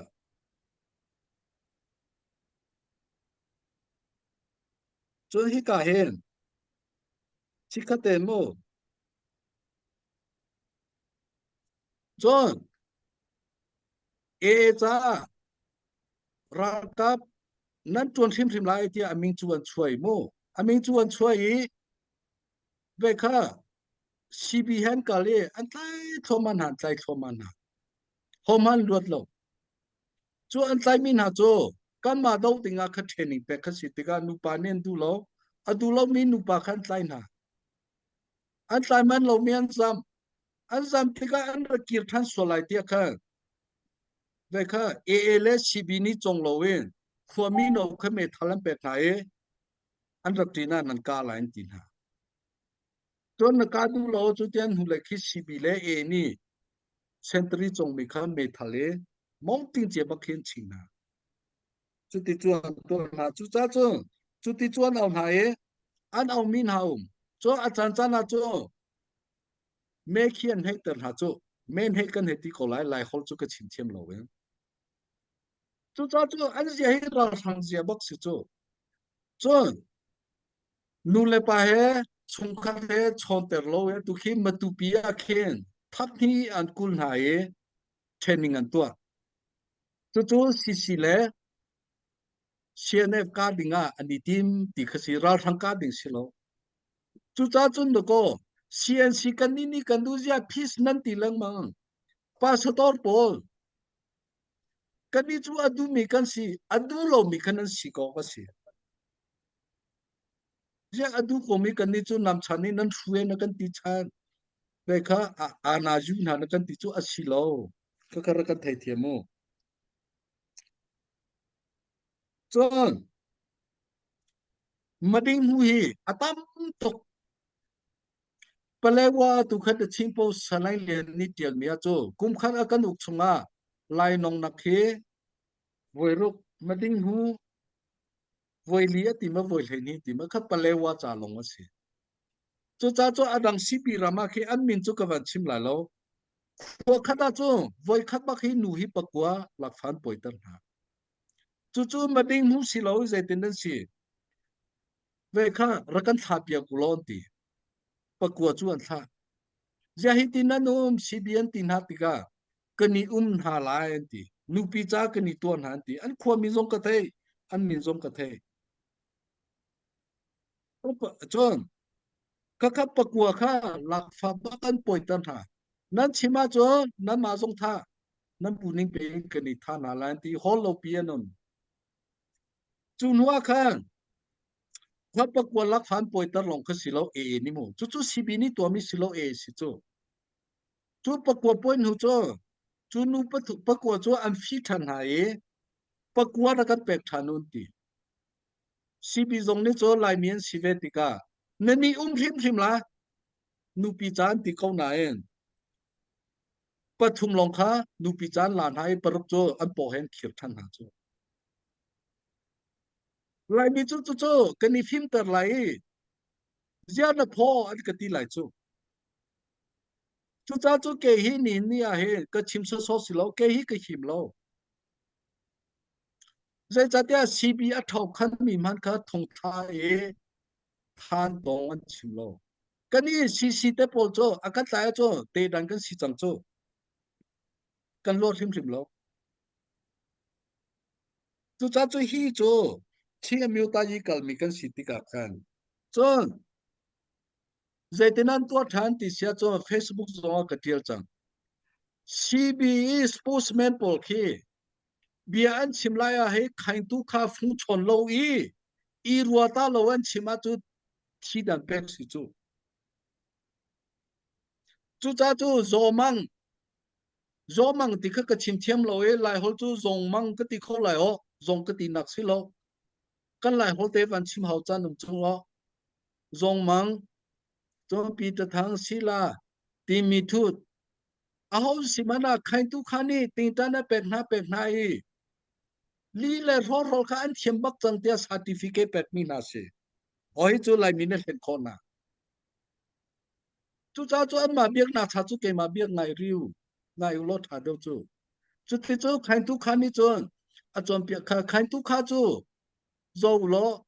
จนฮิกาเห็นชิคาเตโมจนเอจ้ารักกับนั่นจวนทิมไล่ที่อามิงจวนช่วยโมอามิงจวนช่วยเวค่ะซีบีเห็นกาเลอันใจโทมันหันใจโทมันหันโทมันลวดลงจวนใจมินหาโจกันมาดาวติงอาคัดเทนิเปคัสิติกานุปาเนนดูโลอดูโลมินุปาคันใจนะอันใจมันโลมีอันซ้ำอันซ้ำติกาอันระกิรทันสลายเตียค่ะเวค่ะเอเลซีบีนี่จงโลเวนขวามิโนขเมทัลันเป็ดไหนอันรักจีน่านันกาลายตินหาต cho nó cá đủ lâu cho tiền hụt lại khi xì bì lệ ê ni century trong mi khá mê thà lệ mong tin chế bắc hiên chỉnh à chú tí chuan tôi là chú cha chú tí chuan ông hải anh ông min hậu cho anh chan chan à chú mẹ khiên hay tận hả chú men hay cần hay tí cổ lại hol chú cái chỉnh chiêm lâu ấy chú cha chú anh gì hay ra thằng gì bắc sư chú nu le pa he chung khát he chọn ter lâu he tu khi mà tu bia khen thắp hi an kul hải training an tua chú xì lệ CNF ka dinga ani team ti khasi ra thang ka ding silo chu cha chun do ko CNC kan ni kan du ja phis nan ti lang mang pastor pol kan ni chu adu mi kan si adu lo mi kan si ko ka si ja adu ko mi kan ni chu nam chani nan thue na kan ti chan ve kha ana ju na kan ti chu asilo ka kar kan thai thiamo chon mading hu hi atam tok palewa tu khat chimpo salai le ni tiang mia cho kum khan akan uk chunga lai nong na khe voiruk mading hu voilia ti ma voi ni ti ma khat palewa cha long ase cho cha cho adang sipi rama khe an min chu ka van chim la lo to khata cho voi khat ba khe nu hi pakwa lak phan poitar ha chu mading hu si lo ze tendency ve kha rakan thapia kulon ti pakwa chu an tha Jahitina nom CBN tinhatika kani halaenti nupi cha kani ton hanti an khwa mi zong ka thei an min zong ka thei chon ka pakwa kha lak fa ba kan poitan ha nan chima chon nan ma zong tha nan puning pe kani tha na lanti holo pianon chunwa khan khwa pakwa lak fan poitan long kha silo e ni mo chu CB ni to mi silo e si chu pakwa point hu cho chu nu pakwa cho an fi than hai pakwa da kan pek thanun ti CB zong ni cho lai mien sivetika nani him la nu pi chan ti ko na en pathum long kha nu pi chan lan hai paruk cho an po hen khir than ha cho lai mi chu kani phim ter lai zia na pho an ka ti lai chu cha chu ke hi ni a he ka chim so si lo ke hi ka him lo zai cha tia CB a thau khan mi man kha thong tha e than dong an chim lo kani CC te pol cho akan ta cho te dan kan si chang cho kan lo him lo cha chu hi cho chi amyu ta yi kal mi kan si ti ka khan chon zaitenan to than ti sia cho Facebook zo ka tial chang CB spokesman pol khi bia an chimlaya he khain tu kha phung chon lo i ruwa ta lo an chima chu thi dan pek si chu cha chu zomang ti kha ka chim thiam lo e lai hol chu zong mang ka ti kho lai o zong ka ti nak si lo kan lai hol te van chim hau chan num chung lo zong mang chong pi ta thang sila ti mi thut a ho simana khain tu khani tin ta na pek na i li le ro kha an thiam bak chang tia certificate pek mi na se oi chu lai mi na hen kho na cha chu an ma biak na cha chu ke ma biak ngai riu ngai lo tha do chu ti chu khain tu khani chon a chon pi kha khain tu kha chu zo lo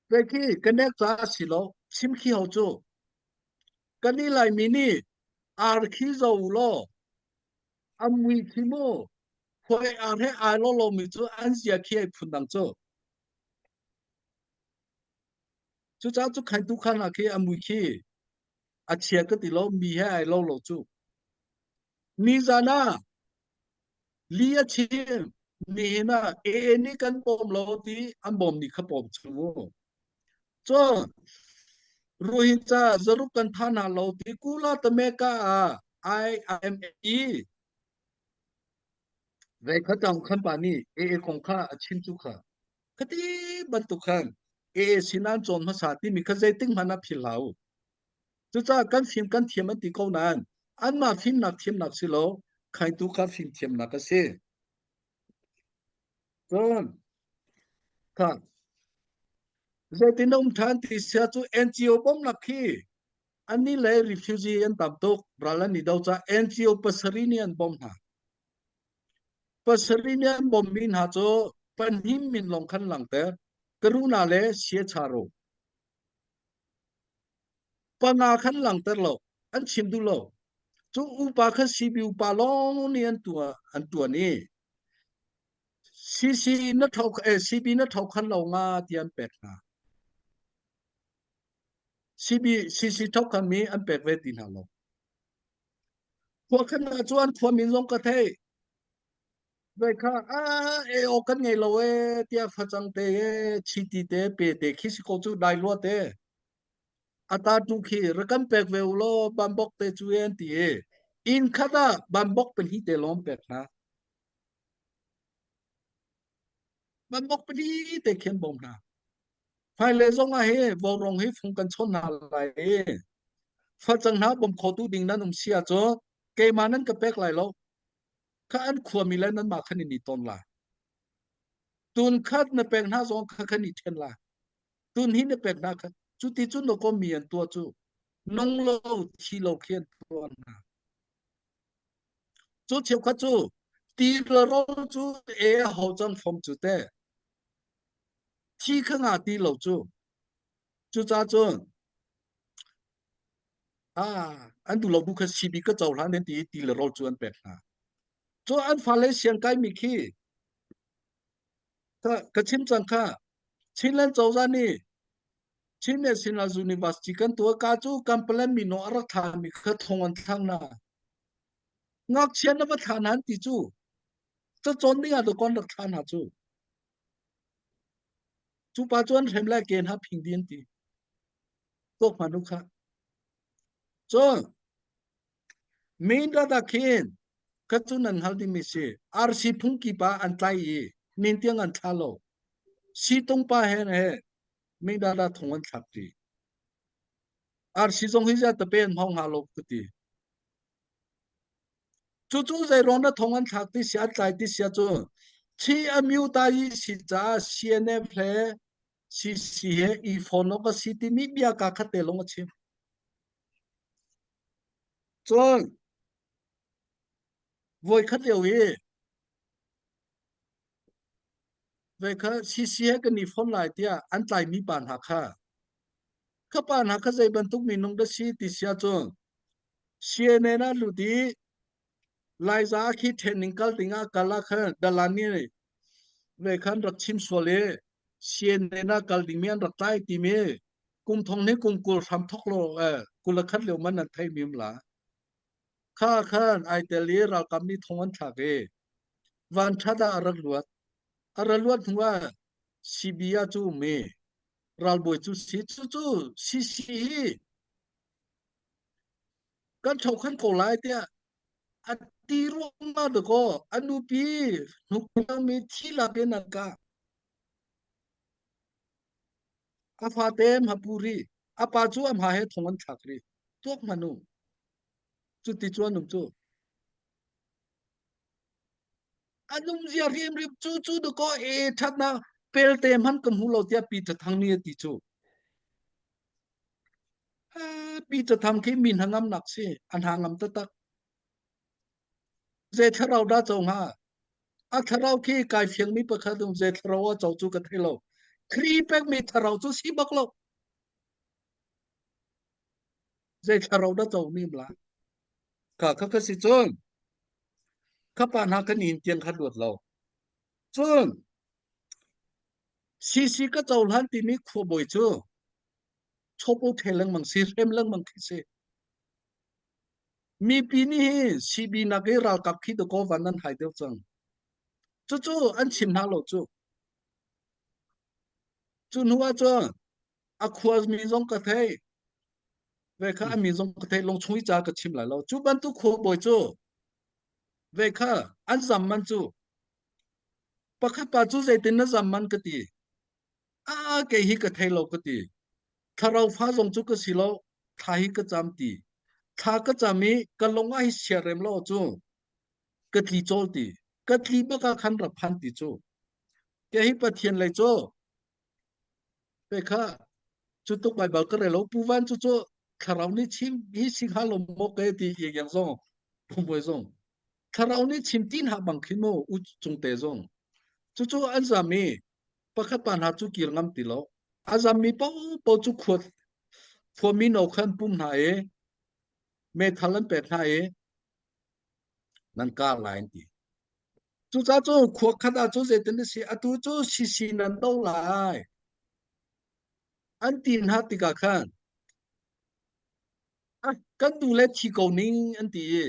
ve ki connect cha si lo sim khi ho chu kani lai mi ni ar khi zo lo amui khi mo khoi ar he ai lo mi chu an sia khi ai phun dang chu cha chu khain tu khan a khi amui khi a chia ka ti lo mi he ai lo chu mi zana lia chim mi na ni kan pom lo ti an bom ni kha pom chu cho rohita zarup kan thana lo ti kula tameka IME ve khatang khan pani kong kha achin chu kha khati ban tu khan sinan chon ma sa ti mi kha zai ting mana philau chú cha căn thiêm anh tí câu nan anh mà phim nạc xí lô khai tu cá phim thiêm nạc cái xí con cả giờ tin ông than thì sẽ chú NGO bom nạc khi anh đi lấy refugee anh tạm tục ra là đi đâu cha NGO pasari anh bom ha pasari anh bom min ha cho pan him min long khăn lang te karuna le xia charo pana khăn lang te lo anh chim du lo chú upa khăn sibi upa long ni anh tua ni CC nó thâu CB nó thâu khăn lâu nga tiền bẹt na CC thâu khăn mi anh bẹt về tin hà lâu qua khăn na chuan qua min long cái thế vậy kha ô cái ngày lâu tia phát trăng te chi ti te pe te khi sĩ cô chú đại lo te ata tu khi rakam bẹt về lo bambok te chu en ti in khada bambok pen hi te long bẹt na bambok pen hi te khen bom na phải lẽ giống ai vô rong hi phong cần chôn nào lại phát chẳng há bom khó tu đình nan xia cho cái mà nên cái bẹc lại lo khá ăn khua mi lên nan mà khăn ni ton la tun khát na bẹc na zong khăn ni chen la tun hi na bẹc na khát chú ti chú nó có miền tua chú nông lâu chi lâu khiên tua na chú chịu khát chú ti là lo chú hậu chân phong chú te chi khang à ti lâu chú cha chú anh tu lâu bu khát chi bi cái châu lan đến ti là rồi chú anh bẹc na cho anh phải lấy xiang cái mi khi cái chim chẳng kha chim lên châu ra ni chim này xin là university kan tua ka chu company mi no ara tha mi kha thong an thang na ngak chen na ba than han ti chu cho chon ding a do kon rak than ha chu pa chuan hem la ken ha phing din ti tok manu kha cho min da khen ka chu nan hal di mi se rc phung ki pa an tlai yi nin tiang an thalo si tong pa he min da thong an thak ti rc jong hi ja ta pen hong ha lo ti chú dạy rong đó thông ăn thạc tí xia trái tí xia chú chi amiu ta yi si cha CNF le si he I phone nó có si ti mi bia ka khát tê long chi cho voi khát liều yi vậy khá si he cái ni phone lại tia ăn trái mi bàn hạc ha các bạn hạc dạy bên tuk mi nông đó si tí xia chú CNN na lu đi lại ra khi technical tiếng kala khan dalani về khăn ਰੱ chim sole CNN na kal ding mian rak tai ti me kum thong ne kum kul tham thok lo kul khat leo man an thai mim la kha khan ai te li ral kam ni thong an thak van thada arak luat huwa sibia chu me ral boi chu si kan thau khan ko lai tia ati ro ma de ko anu pi nu ka me thi la pe na ka afatem hapuri apa chu am ha he thongan thakri tok manu chu ti chuan num chu anum zia rim rim chu de ko that na pel tem han kam hulo tia pi ta thang ni ti chu pi ta tham khi min hangam nak se an hangam ta tak je tharau da chong ha a tharau khi kai phiang mi pa kha dum je tharau a chau chu ka thelo khri pek mi tharau chu si bak lo je tharau da chau mi bla ka si chon ka pa na ka nin tiang kha duat lo chon si ka chau han ti mi kho boi chu chopo thelang mang si rem lang mang khi se mi pi ni si bi na ke ral kap khi to ko van nan hai deu chang chu an chim na lo chu nuwa chu a khwas mi zong ka thai về khá mi zong ka thai long chui cha ka chim lai lo chu ban tu kho boi chu về khá an zam man chu pakha pa chu zai tin na zam man ka ti ke hi ka thai lo ka ti tharau pha zong chu ka si lo thay cái chăm tì tha cái chăm mi cái lông ai xia rem lo chú cái thi chol tì cái thi bác cái khăn rập phan tì chú cái hi bát thiên lại chú vậy khá chú tục bài bảo cái này lâu bu van chú khả năng ní chim hi sinh hà lồng mốc cái tì yang zong không phải zong khả năng ní chim tin hạ bằng khi mô u trung tế zong chú anh giảm mi bác các bạn hạ chú kia ngắm tì lo anh giảm mi bao bao chú khuất phô mi nấu khăn bún hải mẹ thằng bé hải nan ka lain ti chú cha chú khuất khát à chú dễ tên là tu chú xì nan đâu lại anh tin hát thì cả khan à cái tu lệ chỉ cầu nín anh ti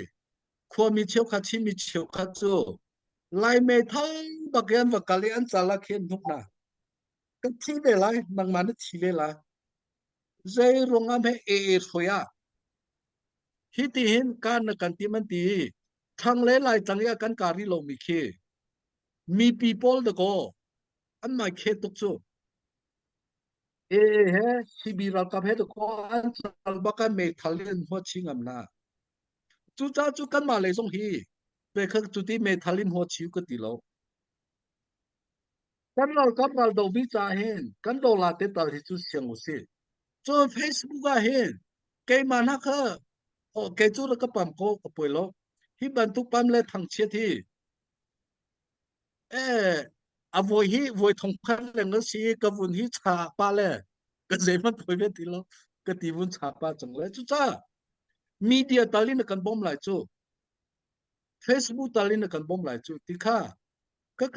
khoa mi chiếu khát chi mi chiếu khát chú lại mẹ thằng bạc em và cả lệ anh trả lại khen thúc na cái chi về lại năng mà nó chi về lại dây rong am he thôi à hi ti hin kan na kan ti man ti thang le lai chang ya kan kari lo mi khe mi people the go an mai khe tuk chu e he sibi ra ka he the ko an sal ba ka me thalin ho chingam na chu cha chu kan ma le song hi pe khak chu ti me thalin ho chiu ka ti lo kan mal do bi cha hen kan do la te tal hi chu siang u se chu facebook a hen ke ma na kha o ke chu ra ka pam ko ko poi lo hi ban tu pam le thang che thi ê à vui thông khăn là nó xí cái vốn hi trả ba lệ cái gì mà thôi biết thì lo cái tỷ vốn trả ba chẳng lẽ chú cha media tali nó cần bom lại chú Facebook tali nó cần bom lại chú thì kha cái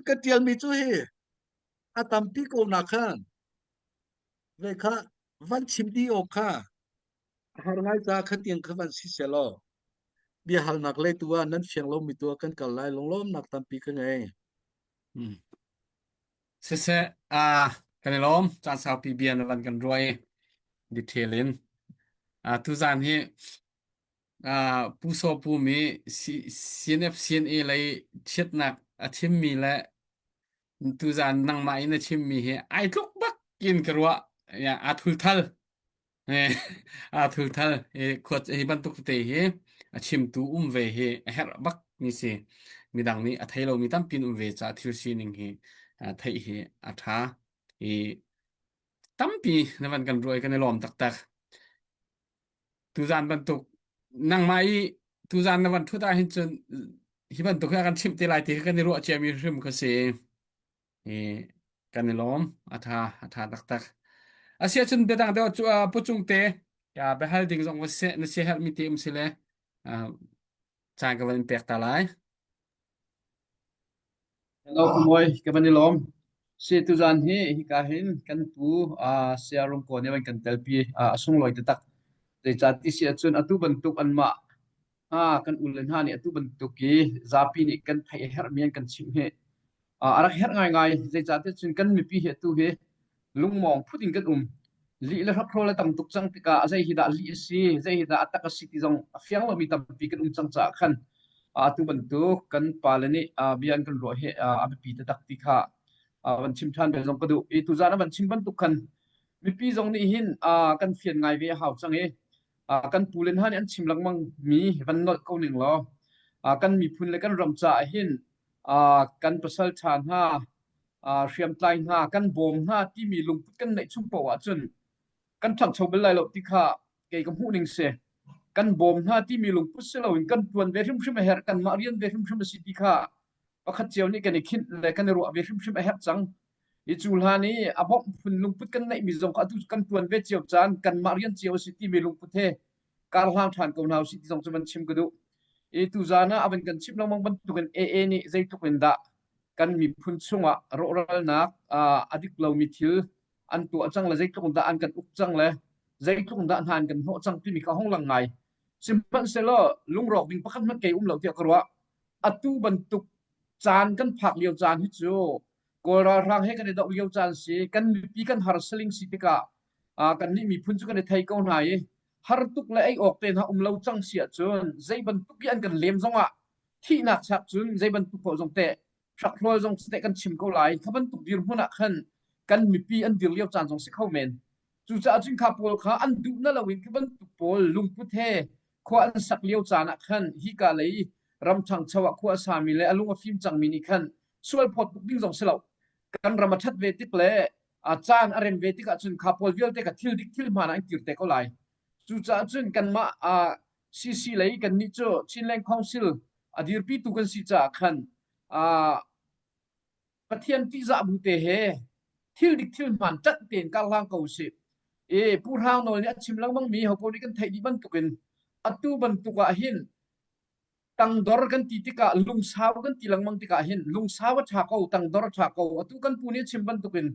cái tiền mi chú hi à tam tí cô na khan về kha văn chim đi ô kha har ngai ra khát tiền khát văn xí xe lo bia hal nak le tua nan phiang lo mi tua kan kal lai long lom nak tam pi cái này se kan lom chan sao pi bian van kan roi detailin tu zan hi pu so pu mi cnf cna lai chet nak a thim mi la tu zan nang mai na chim mi he ai tlok bak kin karwa ya athul thal athul thal khot hi ban tuk te he chim tu ve he her bak ni se midang ni a thailo mi tam pin ve cha thil si ning hi thei hi a tha e tampi na van kan roi kan lom tak tak tu zan ban tuk nang mai tu zan na van thu ta hin chun hi ban tuk kan chim te lai te kan ro che mi rim kha se e kan lom a tha tak tak asia chun bedang do chu puchung te ya be hal ding zong se na se hal mi te um sile chang ka van pek ta lai Hello, moi cái vấn đề lom se tu zan hi ka hin kan tu se rum ko ne kan tel pi sung loi te tak te cha ti se chun atu ban tuk an ma kan ulen ha ni atu ban tuk ki zapi ni kan thai her mian kan chim he ara her ngai ngai te cha ti chun kan mi pi he tu he lung mong phutin kan li la hap la tam tuk chang tika zai hi da li si zai hi da ataka si ti jong fiang lo mi tam pi kan chang cha khan tu ban tu kan palani bian kan ro he pi ta tak ti kha ban chim than be jong kadu e tu zana ban chim ban tu khan mi pi jong ni hin kan fian ngai ve hau chang e kan pulen han an chim lang mang mi van not ko ning lo kan mi phun le kan ram cha hin kan pasal chan ha riam tlai ha kan bom ha ti mi lung put kan nei chung po wa chun kan thang chho bel lai lo ti kha ke kam hu ning se kan bom na ti mi lung put se lo in kan tuan ve hrim hrim her kan ma rian ve hrim hrim si ti kha pakhat chiao ni kan khin le kan ro ve hrim hrim her chang i chul ha ni abok phun lung put kan nei mi zong kha tu kan tuan ve chiao chan kan ma rian chiao si ti mi lung put he kar hang than ko nau si ti jong chuman chim ku du e tu zana aban kan chip long ban tu kan e ni zai tu kan da kan mi phun chunga ro ral nak adik lo mi thil an tu achang la zai tu da an kan uk chang le zai tu da han kan ho chang ti mi ka hong lang ngai simpan selo lung rok ding pakhat ma ke lo ti karwa atu bantuk chan kan phak liao chan hi chu kora rang he kan do liao chan si kan pi kan har seling si tika kan ni mi phun chu kan thai ko nai har tuk la ai ok ten ha lo chang sia chun zai bantuk ki an kan lem zonga thi nak chak chun zai bantuk po jong te thak loi jong ste kan chim ko lai khaban tuk dir huna khan kan mi pi an dir liao chan jong si khau men chu cha chun kha pol kha an du na lawin ka ban tu pol lung pu the kho an sak liu chana khan hi ka lei ram thang chawa kho asami le alunga phim changmi ni khan sual phot ding jong selo kan ramathat ve tik le a chan arem ve tik a chun kha pol vial te ka thil dik thil mana an tir te ko lai chu cha chun kan ma a cc lei kan ni cho chinleng council adir pi tu kan si cha khan a pathian ti za bu te he thil dik thil man chat ten ka lang ko si e pur hang nol ni achim lang bang mi ho po ni kan thai di ban tukin atu ban tuka hin tang dor kan ti tika lung saw kan ti lang mang tika hin lung saw tha ko tang dor tha ko atu kan pu ni chim ban tukin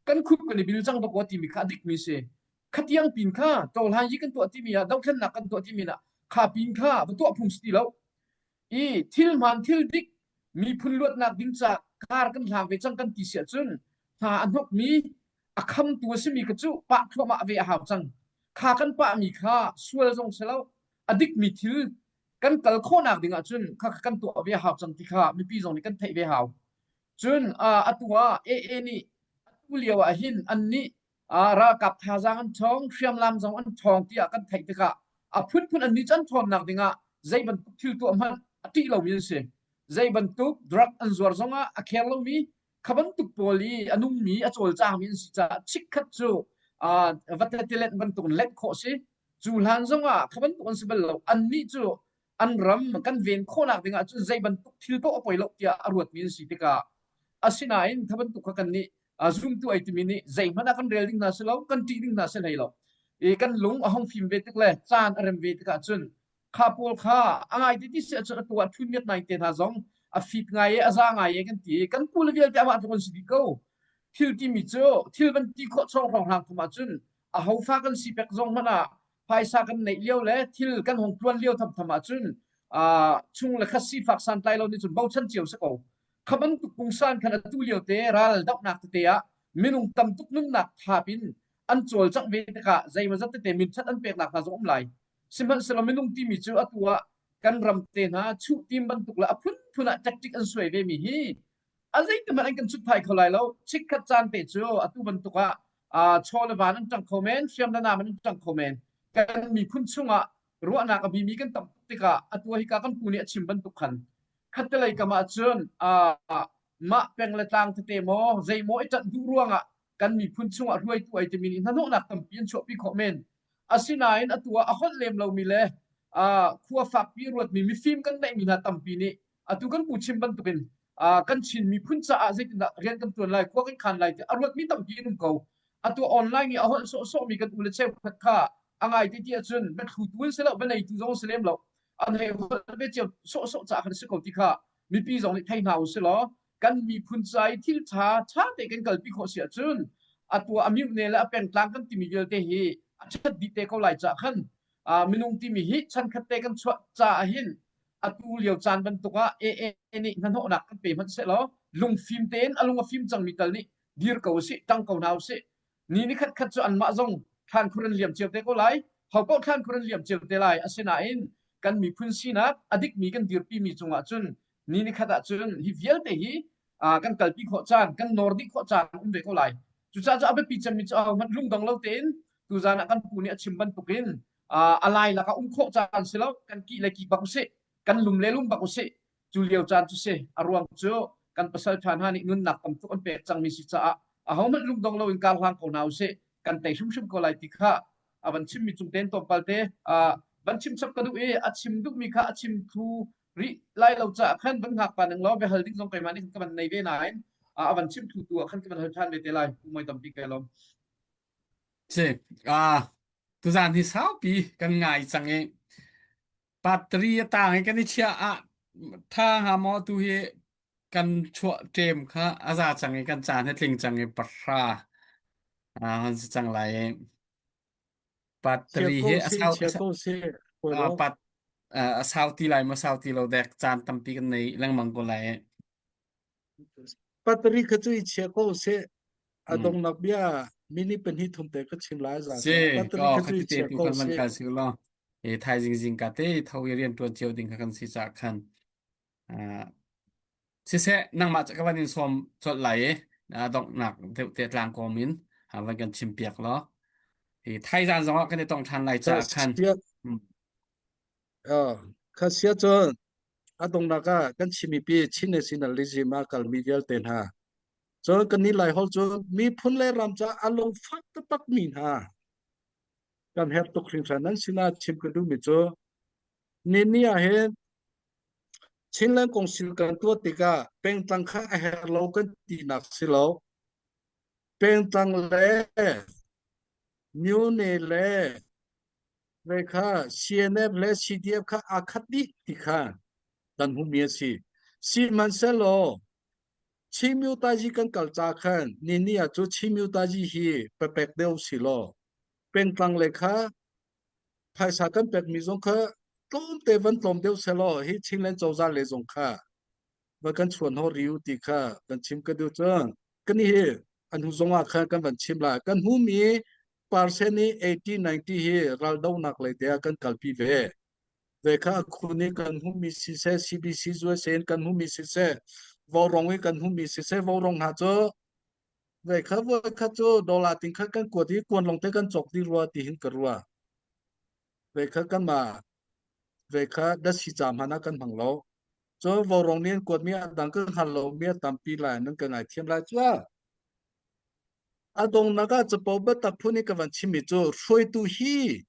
kan khup kan bil chang to ko ti mi kha dik mi se khatiang pin kha tol han yi kan to ti mi ya dau khan na kan to ti mi na kha pin kha bu to phum sti lo e thil man thil dik mi phun luat nak ding cha kar kan hlang ve chang kan ti sia chun ha anok mi akham tu se mi ka chu pa thoma ve ha chang kha kan pa mi kha sual jong selo adik mi thil kan kal kho nak dinga chun kha kan tu ve ha chang ti kha mi pi jong ni kan thei ve ha chun atua e ni atu liawa hin an ni ra kap tha jang an thong hriam lam jong an thong ti kan thei te ka a phun phun an ni chan thon nak dinga zai ban thil tu man ati lo min se zai ban tu drug an zuar zonga a khel lo mi khaban tu poli anung mi a chol chang min si cha chik khat chu vatatilet ban tu let kho se chu lan zonga khaban tu an sibel lo an ni chu an ram kan ven kho nak dinga chu zai ban tu thil to apoi lo tia arwat min si te ka asina in khaban tu kan ni zoom tu ai ti mi ni zai mana kan rel ding na se lo kan ti ding na se nei lo e kan lung a hong phim ve tik le chan arem ve tik a chun kha pol kha angai ti se chu tu thun met nai te na zong a fit ngai a za ngai kan ti kan pul vial te ma kon si ko thil ti mi cho thil ban ti kho chong rong hang thuma chun a ho fa kan si pek zong mana phai sa kan nei leo le thil kan hong tuan leo tham thama chun chung le khasi fak san tai lo ni chun bau chan chiu se ko khaban tu kung san khan tu leo te ral dok nak te ya minung tam tuk nun nak thapin an chol chak ve ka zai ma zat te min chat an pek nak na zong lai simhan selo minung ti mi chu atua kan ram te na chu tim ban tuk la phun phuna tactic an soi ve mi hi azai te man kan chu thai kholai lo chik khat chan pe chu atu ban tuka chol van an tang comment fiam na man an tang comment kan mi phun chunga ruwa na ka bi mi kan tam tika atua hi ka kan puni achim ban tuk khan khatlai kama chun ma peng la tang te mo zai mo itan du ruanga kan mi phun chunga ruai tu ai te min na no nak tam pian chu pi comment asina in atua a hot lem lo mi le khuwa fak pi ruat mi film kan dai mi na tam pi ni atu kan pu chim ban tukin kan chin mi phun cha a zai na rian kan tuan lai khuwa kan khan lai te arwat mi tam pi num ko atu online ni a hot so mi kan ule che khat kha angai ti ti chun bet khu tuan se lo ban nei tu zong selem lo an he be che so cha khan se ko ti kha mi pi zong ni thai nau se lo kan mi phun chai thil cha te kan kal pi kho sia chun atua amiu ne la pen tlang kan ti mi gel te hi achat di te ko lai cha khan minung ti mi hi chan khat te kan chwa cha hin atu liao chan ban tuka e ni nan ho nak kan pe man se lo lung phim ten alung a phim chang mi tal ni dir ko si tang ko naw si ni khat khat chu an ma zong than khuran liam cheu te ko lai ho ko than khuran liam cheu te lai asena in kan mi phun si na adik mi kan dir pi mi chunga chun ni khata chun hi vial te hi kan kalpi kho chan kan nordic kho chan be ko lai chu cha cha abe pi chan mi cha man lung dong lo ten tu zana kan puni achim ban tukin alai la ka kho chan silo kan ki le ki ba ko se kan lum le lum ba ko se chu liao chan chu se arwang chu kan pasal than ha ni nun nak tam tu kan pe chang mi si cha a ho man lung dong lo in kal hang ko naw se kan tai sum ko lai ti kha aban chim mi chung ten to palte ban chim chap ka du e achim du mi kha achim thu ri lai lo cha khan ban hak pa nang lo be hal ding jong kai mani kan ban nei ve nai aban chim thu tu khan kan hal than me te lai ku mai tam pi kai lo che tu zan hi sao pi kan ngai chang e patri ta ngai kan ni chia tha ha mo tu hi kan chua tem kha aza chang e kan chan he tling chang e pra han chang lai patri he asau 切够些，会咯。 pat asau ti lai ma sau ti lo dek chan tam pi kan nei lang mang ko lai battery 可最切够些，动那边mini เป็นที่ทุ่มเตก็ชิมหลายจาก che battery ko 可 kha 最 ti te 切 tu 够 kan man 些 ka si lo e thai jing jing ka te thau rian tu chiu ding kha kan si cha khan si se nang ma cha ka ban in som chot lai dok nak te tlang ko min ha van kan chim piak lo thì thay gian gió cái này tông than lại khá trả khăn xiết ừ. khá xiết cho à đông naga kan chimi pi chine sina lizima kal mivial ten ha cho kan ni lai hol cho mi phun le ram cha along fat tak min ha kan hep to khring san sina chim ka du mi cho ni ni a he chin lang kong sil kan tu tika peng tang kha a her lo kan ti nak silo peng tang le new ne le ve kha cnf le cdf kha akhati ti kha dan hu mi si man se lo chimiu ta ji kan kal cha khan ni ni a chu chimiu ta ji hi pe pek deu si lo peng tang le kha phai sa kan pek mi zong kha tom te van tom deu se lo hi chin len chau za le zong kha và kan chuan ho riu ti kha kan chim ka deu chang kan ni hi an hu zonga kha kan van chim la kan hu mi percent ni 80 90 hi ral dau nak le te kan kalpi ve ve kha khuni kan hu mi si se cbc zo sen kan hu mi si se vô rong ấy kan hu mi si se vô rong ha cho về khá vô khá cho đô la tiền khá căn của thì quan lòng tới căn chọc đi rùa thì hình cờ rùa về khá căn mà về khá đất sĩ giảm hana căn bằng lâu cho vô rong niên của mía đang cứ hàn lâu mía tạm pi lại nâng cái này thêm lại chưa à đông naga cho bảo bất tập phun cái vấn chim cho rồi tu hi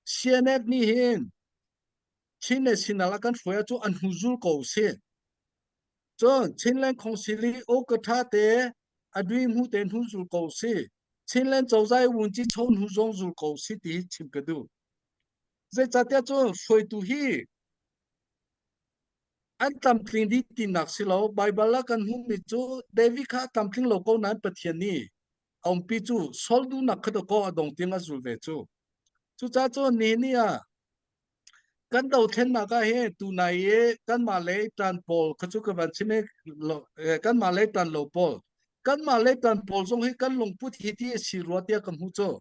cnf ni hin chin này xin là căn phơi cho anh huzul cầu xin cho chin lên không xử lý ô cái thà thế à đuôi mu tên huzul cầu xin chin lên châu dài vun chỉ chôn huzong zul cầu xin thì chim cái đâu dễ chặt tiệt cho rồi tu hi anh tam kinh đi tin nặc xí lâu Bible là căn hùng mi chú David khá tam kinh lâu câu nan bát thiên ni ông pi chú sol du nặc khát có đồng tiếng azul về chú cha chú ni ni à căn đầu thiên nặc he tu này căn mà lấy tan pol khát chú cái vấn chim căn mà lấy tan lâu pol căn mà lấy tan pol xong he căn long put hiti si ruột tia cầm hu chú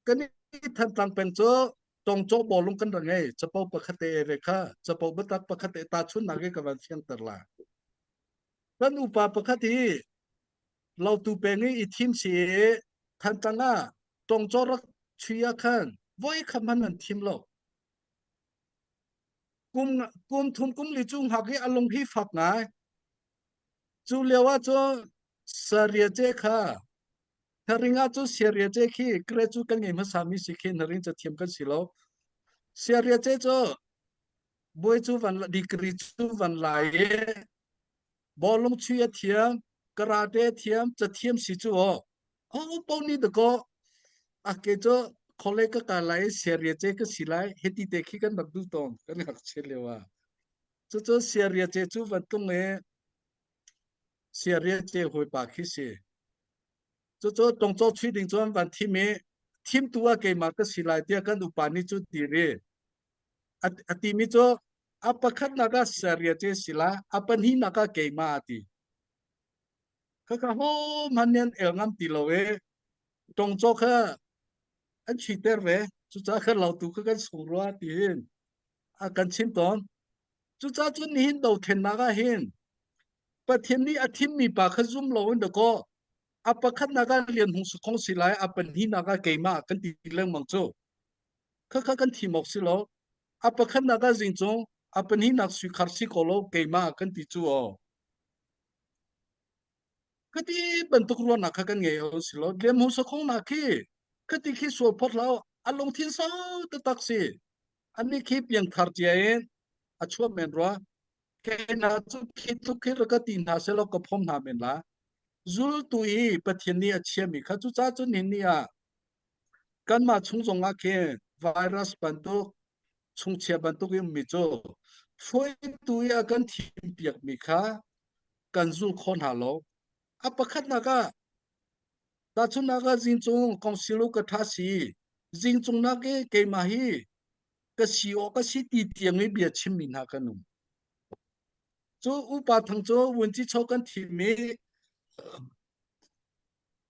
căn ni thân tăng pen chú tong cho bò lung kan rangai chapau pakhate rekha chapau batak pakhate ta chun nage ka van siang tarla kan upa pakhati lau tu pengi i thim si than tanga tong cho rak chuya khan voi khaman an thim lo kum thum kum li chung hagi along hi phak ngai chu lewa cho saria che kha tharinga chu saria che khi kre chu kan ngai ma sami sikhin narin cha thiam kan silo saria che cho bôi chú văn degree chú văn lại bò lông chui thiam karate thiam chặt thiam si chú ô bao nhiêu được có à cái chỗ college cái lại series cái xí lại hết đi để khi cái đặc du tông cái này học chơi liệu à chỗ series chú văn tung này series hồi bà khi xí chỗ động作确定做văn team tua cái mà cái xí lại dia kan upani chú đi atimi cho apakat naga seria che sila apan hi naga keima ati kaka ho manen elngam tilowe tong cho kha an chiter ve chu cha kha lau tu kha kan sungro ati hin a kan chim ton chu cha chu ni hin do then naga hin pathian ni athim mi pa kha zum lo in ko apakat naga lian hung su khong silai apan hi naga keima kan ti leng mang cho kha kan thi mok silo apakat naga jing chong apan hi nak su kharsi kolo keima kan ti chu o kati bentuk ruan nak kan nge o silo dem hu so khong nak ki kati ki so pot lao along thin sa ta taksi ani ki piang thar jaen achua men ro ke na chu ki tu ki ra ka tin na se lo ko phom na men la zul tu i pathian ni achia mi kha chu cha chu nin ni a kan ma chung jong a ke virus bantu chung chia bantu ki mi chu phoi tu ya kan thim piak mi kha kan zul khon ha lo apakat naga ta chu naga jin chung kong silu ka tha si jin chung na ke ma hi ka si o ka si ti tiang ni bia chim min ha kanum chu u pa thang chu wun chi chau kan thi me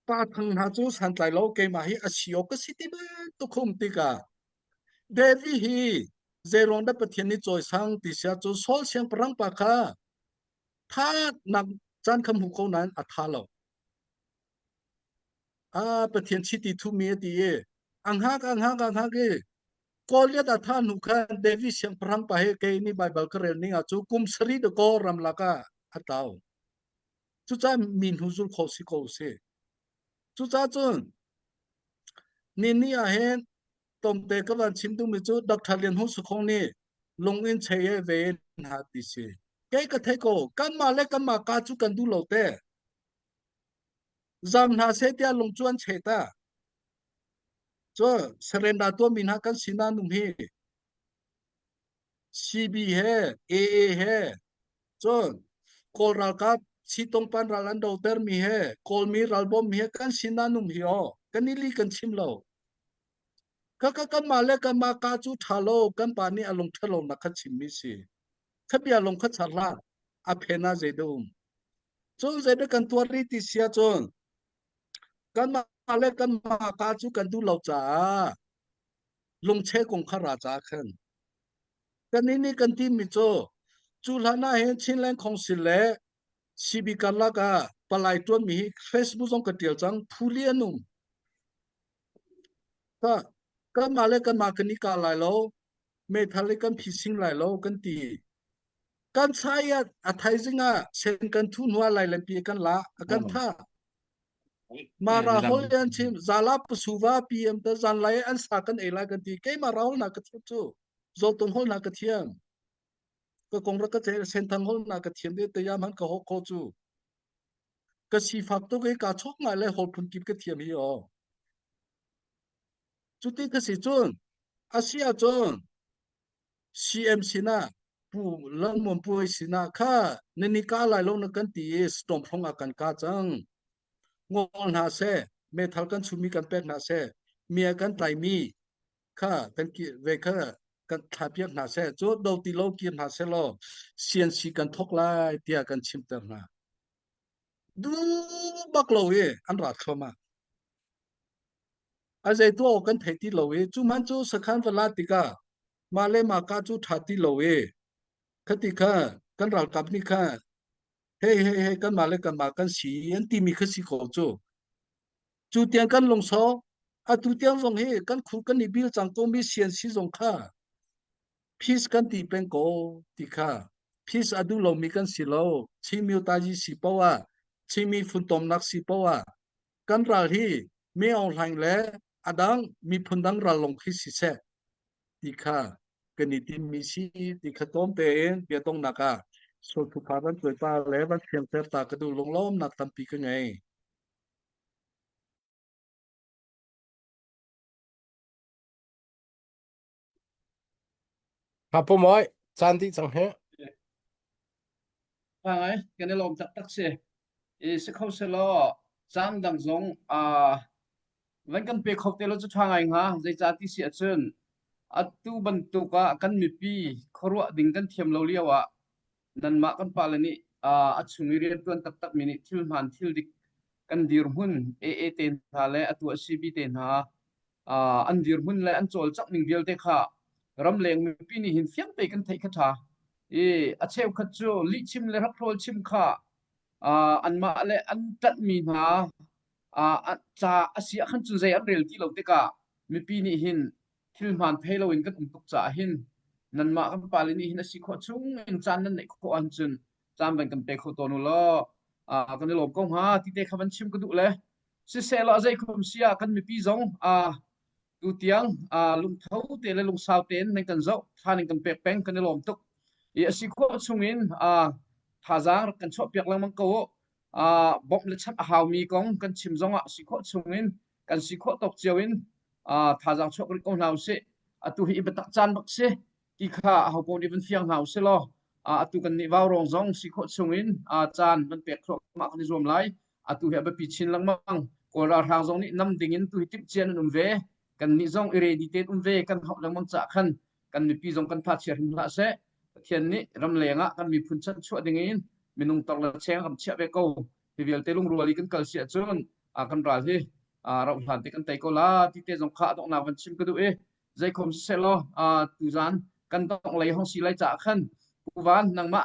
pa thang ha chu san tai lo ke ma hi a si o ka si ti ba tu khum ti ka devi hi zerong da pathian ni choi sang ti sia chu sol siang prang pa kha tha nak chan kham hu ko nan a tha lo ประเทศชิติทุเมียตีอังฮักกอลยาท่านหุกันเดวิสยังพรังไปเกนี่ไบเบิลก็เรียนนี่อ่ะจูกุมสรีเดกอรำลักะอัตเอาจูจ้ามินหุซุลโคสิโคเซจูจ้าจุนนี่อาเห็นตรงเตกวันชิมตุมิจูดักทะเลียนหุสุคงนี่ลงอินเชยเวนหาติเซเกก็เทโกกันมาเล็กกันมากาจูกันดูโลเตจำนาเซตียลงจวนเชตาจ้าเซเรนดาตัวมินหากันสินานุมเฮCB है AA है जो कोल राल सीतों पान रालन डॉक्टर मी है कोल मी रालबोम मी है kan sinanum hi o kan nili kan chimlo ka male kan ma ka chu thalo kan pani along thalo na kha chimmi si khabi along kha charla a phena jedum chon jede kan tuari ti sia chon kan male kan ma ka chu kan du lo cha lung che kong khara cha khan kan ni kan ti mi cho chu lana hen chin lang khong sil le sibi kan la ka palai tuan mi Facebook jong ka tial chang phulianum ka male kan ma kan ni ka lai lo me thale kan phishing lai lo kan ti kan sai a thai zinga sen kan thun hwa lai lam pi kan la kan tha mara hol yan chim zala psuwa pm ta zan lai an sa kan ela kan ti ke mara hol na ka chu zo tong hol na ka thiam ka kong ra ka che sen thang hol na ka thiam de te yam han ka ho ko chu ka si phak to ke ka chok ngai le hol phun kip ka thiam hi o chu ti ka si chun asia chun CMC na pu lan mon pu si na kha ne ni ka lai lo na kan ti storm phong akan ka chang ngol na se me thal kan chumi kan pek na se mia kan tai mi kha kan ki ve kha kan thapiak na se cho do ti lo ki na se lo CNC kan thok lai tia kan chim ter na du bak lo ye an rat khoma a zai to kan thai ti lo ye chu man chu sakhan wala ti ka ma le ma ka chu tha ti lo ye khati kha kan ral kap ni kha hey kan ma le kan ma kan si an ti mi kha si ko chu tiang kan long so a tu tiang zong he kan khu kan ni bil chang ko mi sian si zong kha peace kan ti pen ko ti kha peace adu lo mi kan si lo chi mi ta ji si po wa chi mi phun tom nak si po wa kan ral hi me ong hlang le adang mi phun dang ral long khi si se ti kha kan ni tin mi si ti kha tom te en pe tong naka so tu pha ban toi pa le ban siam ter ta ka du long lom nak tam pi ka ngaiครับผมอ้อยจานที่สังเหะ Hai cái này làm tắc tắc xe sẽ không sẽ lo giang đằng giống vẫn cần bị khóc tiêu cho thang anh ha dây giá tí sẽ chân tu bần tu cả cần mi pi khorwa ding kan thiam lo liawa nan ma kan palani chungi rian tuan tak tak minute thil man thil dik kan dir hun e ten tha le atu cb ten ha an dir hun le an chol chak ning bial te kha ram leng mi pi ni hin fiam pe kan thei kha tha a cheu khat chu li chim le rak rol chim kha an ma le an tat mi na cha asia khan chu zai an rel ti lo te ka mi pi ni hin thil man phelo in kan tuk cha hin nan ma kan palini hin si kho chung in chan nan nei kho an chun cham ban kan pe kho to nu lo kan lo kong ha ti te khaban chim ku du le si se lo zai khum sia kan mi pi zong tu tiang lung thau te le lung sao ten nen kan zo thanin kan pek peng kan lom tuk i si kho chung in tha zang kan chho pek lang mang ko bok le chat haw mi kong kan chim zong si kho chung in kan si kho tok chiao in tha zang chok ri ko naw se atu hi betak chan bak se ki kha ho ko ni ben fiang naw se lo atu kan ni waw rong zong si kho chungin chan ben pek kho ma kan zom lai atu he ba pi chin lang mang ko ra thang zong ni nam ding in tu hi tip chen ve kan ni zong ireditate ve kan ho lang mang cha khan kan mi pi zong kan pha cher him la se thian ni ram lenga kan mi phun chan chua ding in minung tok la cheng am chia ve ko hi vel te lung ruali kan kal sia chun kan ral hi rau hlan te kan tai ko la ti te zong kha dok na van chim ka du e zai khom se lo tu zan kan dok lai hong si lai cha khan ku van nang ma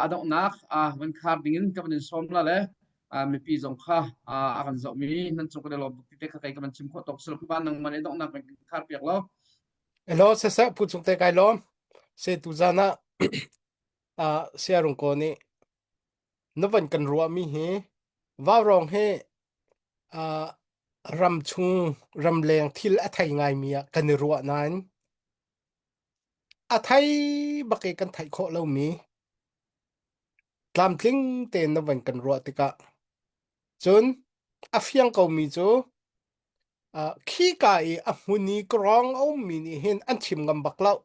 adok nak van khar dingin ka ban som la le mi pi zong kha akan zau mi nan chung ka lo ti te kha kai ka man chim kho tok sul ban nang mane dong na kan khar piak lo Hello, sasa putsung te kai lom. Se tu zana sia rung ko ni. Navan kan ruwa mi he. Va rong he ram chung ram leng thil athai ngai mi kan ruwa nan. Athai bakai kan thai kho lo mi. Tlam tling te navan kan ruwa tika. Chun afiang kau mi chu khi kai a huni krong au mi ni hin an chim ngam baklau.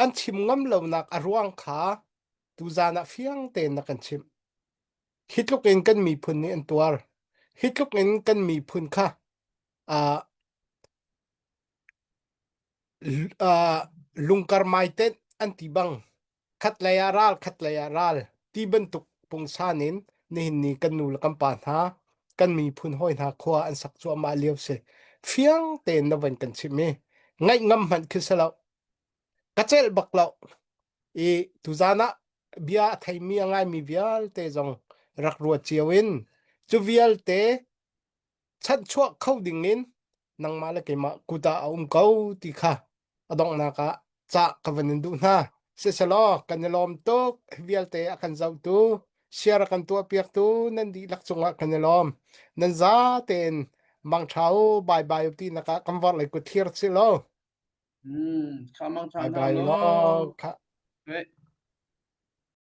An chim ngam lo nak aruang kha tu zana fiang te na kan chim. Hitluk in kan mi phun ni an tuar. Hitluk in kan mi phun kha. Lungkar maiten an tibang. Khat layaral. Ti bentuk pung sanin ni hin ni kan nul kampan ha. Kan mi phun hoi na khua an sak chua ma liaw se. Fiang te na van kan chim me. Ngay ngam han kisalaw. Kachel baklaw. Tu zana bia thai mi angai mi vial te zong rak ruột chiawin chu vial te chat chuak khâu ding in nang ma la ke ma kuta kau ti kha adong na ka cha ka vanin du na se salo kan lom to vial te akan zau tu share kan tu piak tu nan di lak chunga kan lom nan za ten mang thau bye ti na ka kam war lai ku thir chi lo khamang chan bye ha lo lo kha ve